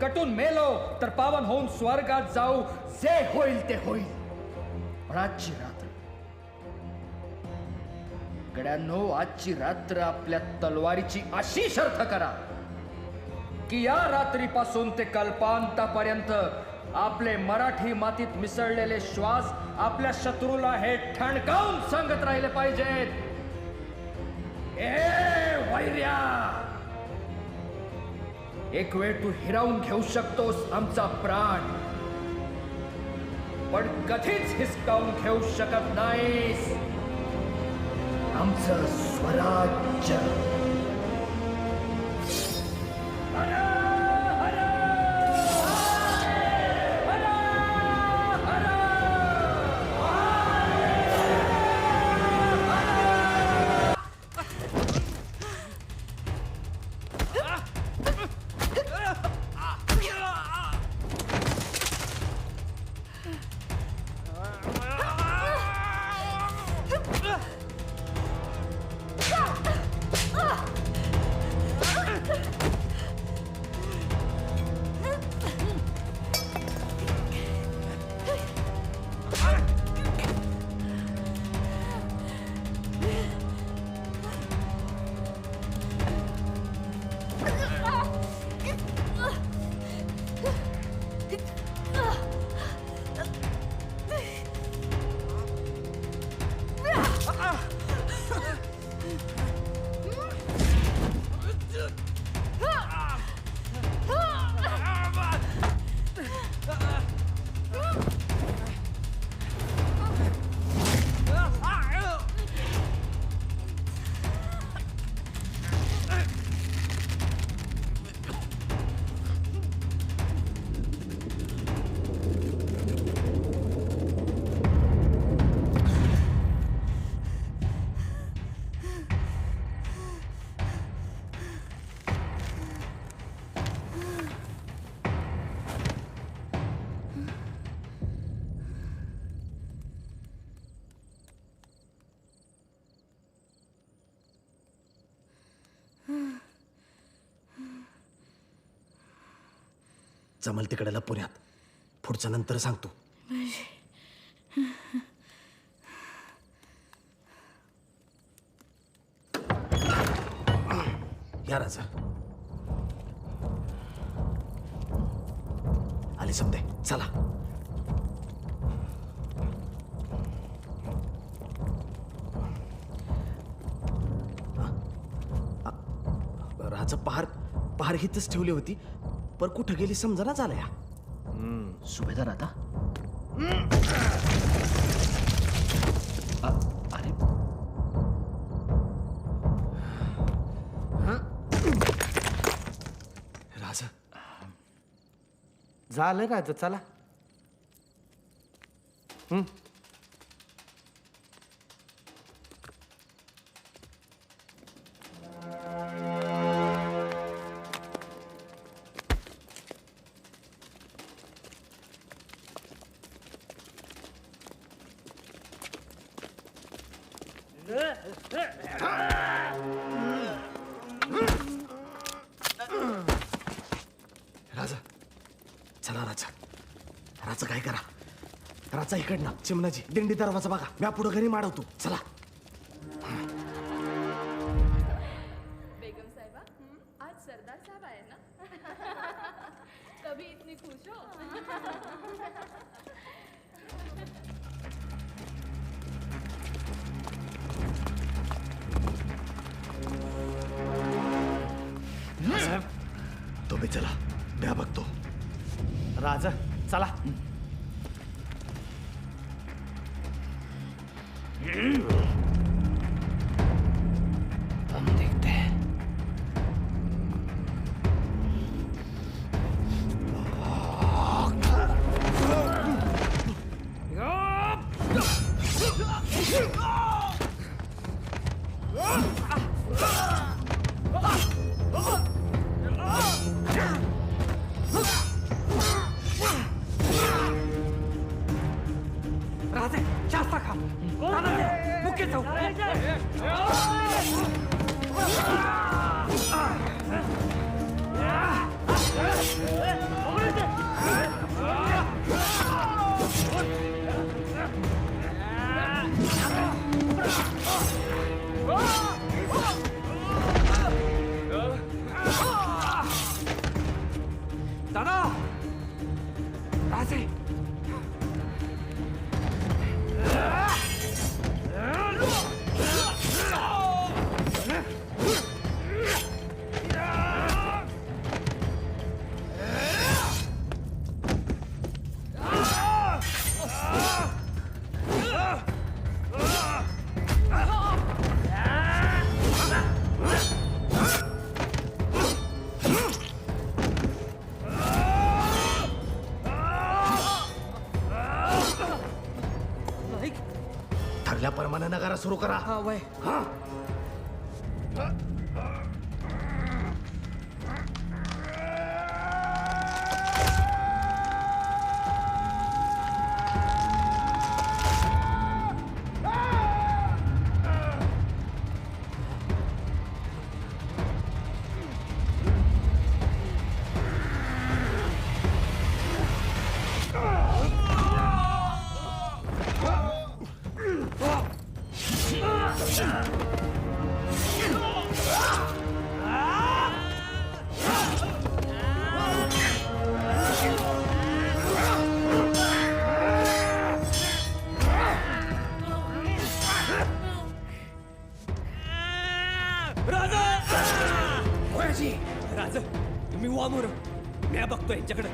कटून मेलो तर पावन होऊन स्वर्गात जाऊ. जे होईल ते होईल. पण आजची रात्र, गड्यांनो, आजची रात्र आपल्या तलवारीची अशी शर्थ करा की या रात्रीपासून ते कल्पांतापर्यंत आपले मराठी मातीत मिसळलेले श्वास आपल्या शत्रूला हे ठणकावून सांगत राहिले पाहिजेत, ए वैर्या, एक वेळ तू हिरावून घेऊ शकतोस आमचा प्राण, पण कधीच हिसकावून घेऊ शकत नाहीस आमचं स्वराज्य. जमल तिकडेला पुण्यात. पुढचं नंतर सांगतो. या राजा. आले समजे, चला. राजा पहार हिथच ठेवली होती, पर कुठं गेली समजा झालं या. सुभेदार आता अरे राजा झालं राजा, चला. राजा चला. राजा राजा काय करा. राजा इकडनं चिमणाजी दिंडी दरवाजा बघा. म्या पुढं घरी माडवतो. चला. बेगम साहिबा, आज सरदार साहब आए ना? तभी इतनी खुश हो. साहेब तुम्ही चला, म्या बघतो. राजा चला. हम देखते हैं. राजे शास्ता खा. मुख्य चौक. दादा राजे ठरल्याप्रमाणे नगारा सुरू करा. हा वय. राजा तुम्ही वामोर, मी बघतो यांच्याकडे.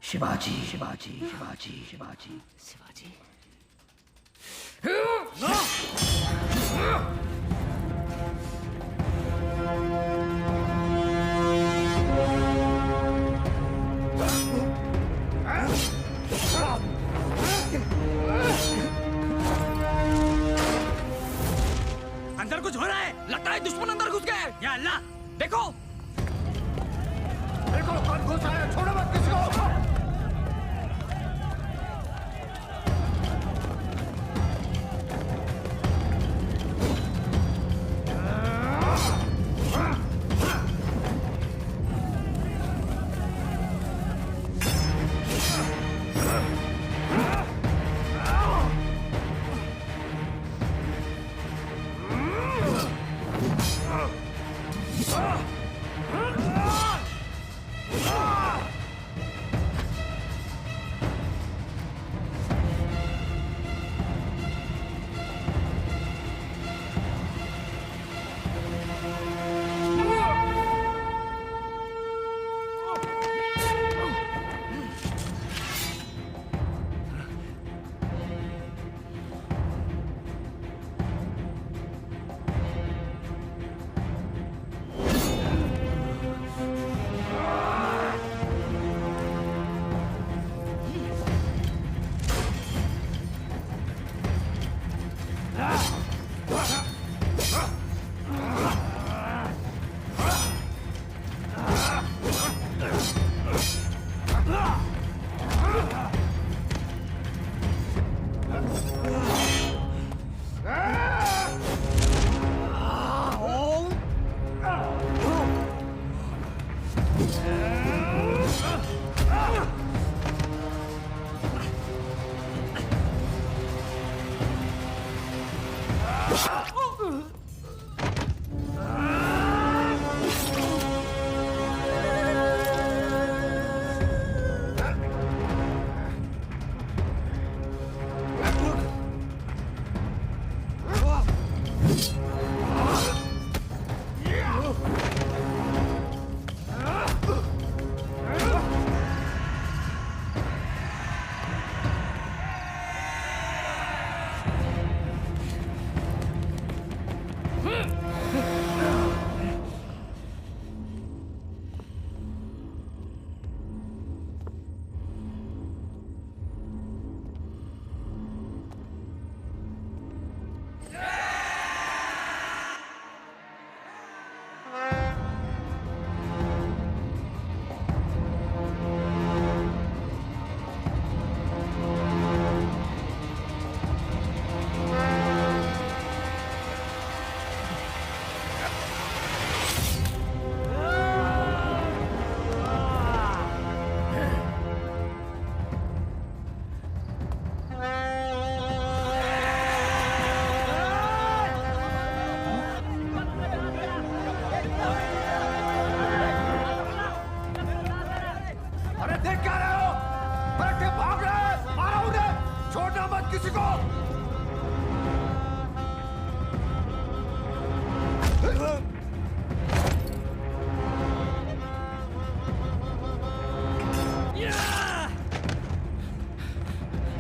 शिवाजी शिवाजी शिवाजी शिवाजी शिवाजी अंदर कुछ हो रहा है, लगता है दुश्मन अंदर घुस गए। या अल्लाह, देखो देखो कौन घुस आया, छोड़ो मत किसी को।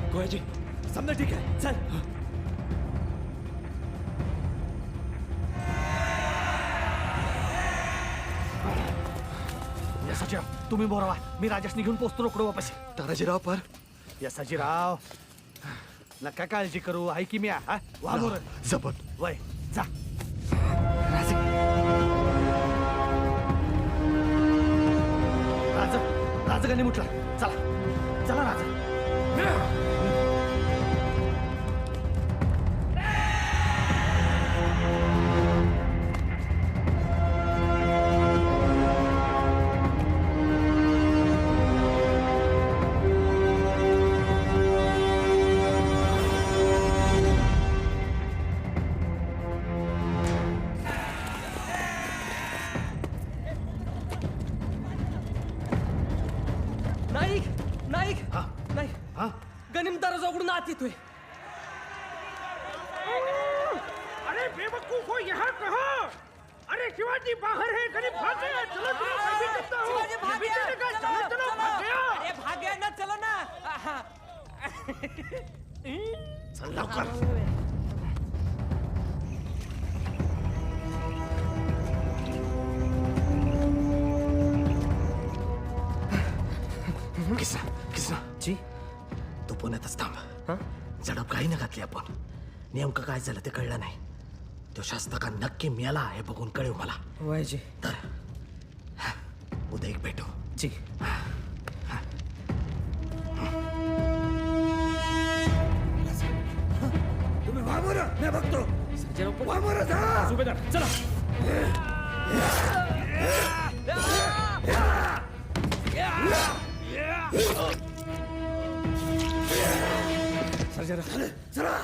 गोयाजी, समझा ठीक है, चल। यसाजीराव, तुम्ही बोरावा, मी राजेशनी घेऊन पोचतो रोकडो वापस. तानाजीराव पर यसाजीराव, नका काळजी करू, आहे की मी हा वा मोर जपत वय जा. राजगाने मुठला, चला चला राजा. नाईक नाईक नाईक गनिम दरवाजा उघडून आत येतोय. अरे बेवकूफ हो, यहाँ कहाँ? अरे शिवाजी बाहर है, गरीब भाग गया. चलो चलो, मैं भी करता हूँ. शिवाजी भाग ये भी गया. चलेगा, चलो चलो, भाग गया. अरे भाग गया ना चल लवकर. किसना किसना जी तू पुण्यातच थांब. झडप काही न घातली आपण. नेमकं काय झालं ते कळलं नाही. तो शास्त्रका नक्की मिळाला हे बघून कळेल मला. वायजी तर उद्या एक भेटू. जी. तुम्ही वामोरा मी बघतो. वामोरा जा. सुभेदार चला. चला.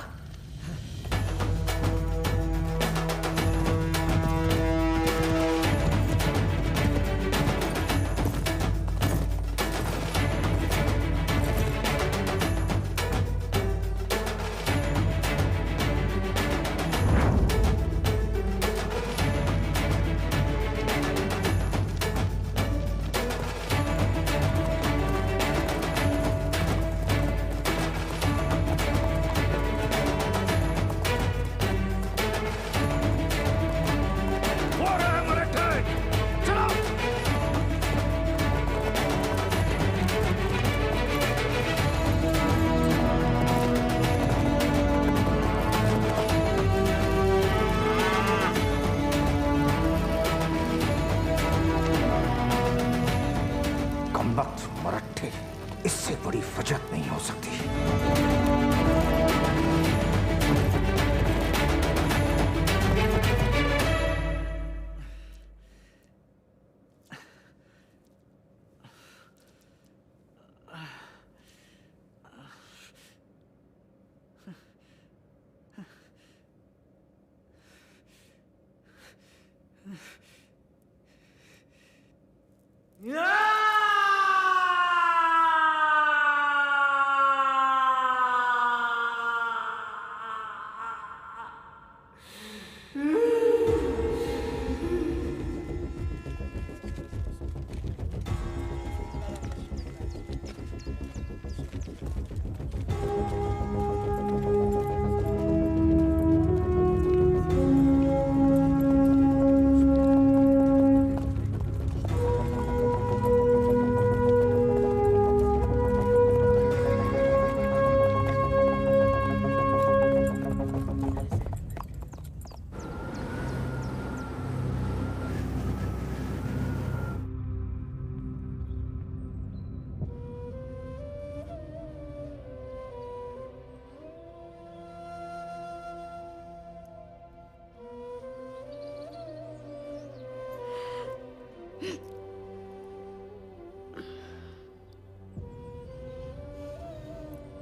मराठी इससे बड़ी फजत नहीं हो सकती.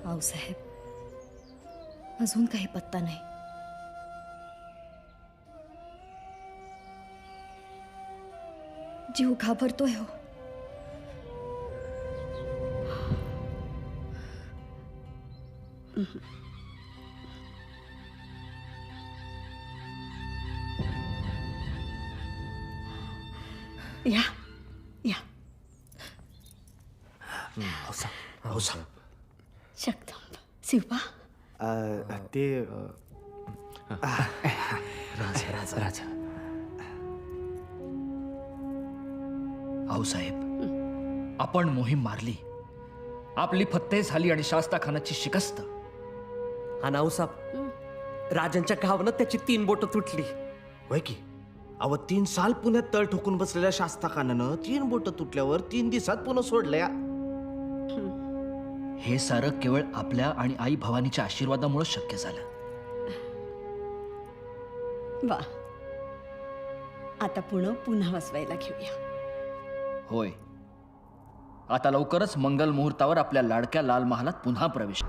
आऊसाहेब अजून काही पत्ता नाही. जीव घाबरतोय हो. या या हौसा शक्तम शिवबा. ते राजा राजा राजा. आऊसाहेब आपण मोहीम मारली. आपली फत्ते झाली आणि शास्ता खानाची शिकस्त. हा नाऊसाहेब राजांच्या घावनं त्याची 3 बोटं तुटली. होय की. अव 3 साल पुण्यात तळ ठोकून बसलेल्या शास्ताखानानं 3 बोटं तुटल्यावर 3 दिवसात पुन्हा सोडल्या. हे सारं केवळ आपल्या आणि आई भवानीच्या आशीर्वादामुळे शक्य झालं. वा आता पुन्हा वाचवायला घेऊया. होय आता लवकरच मंगल मुहूर्तावर आपल्या लाडक्या लाल महालात पुन्हा प्रवेश.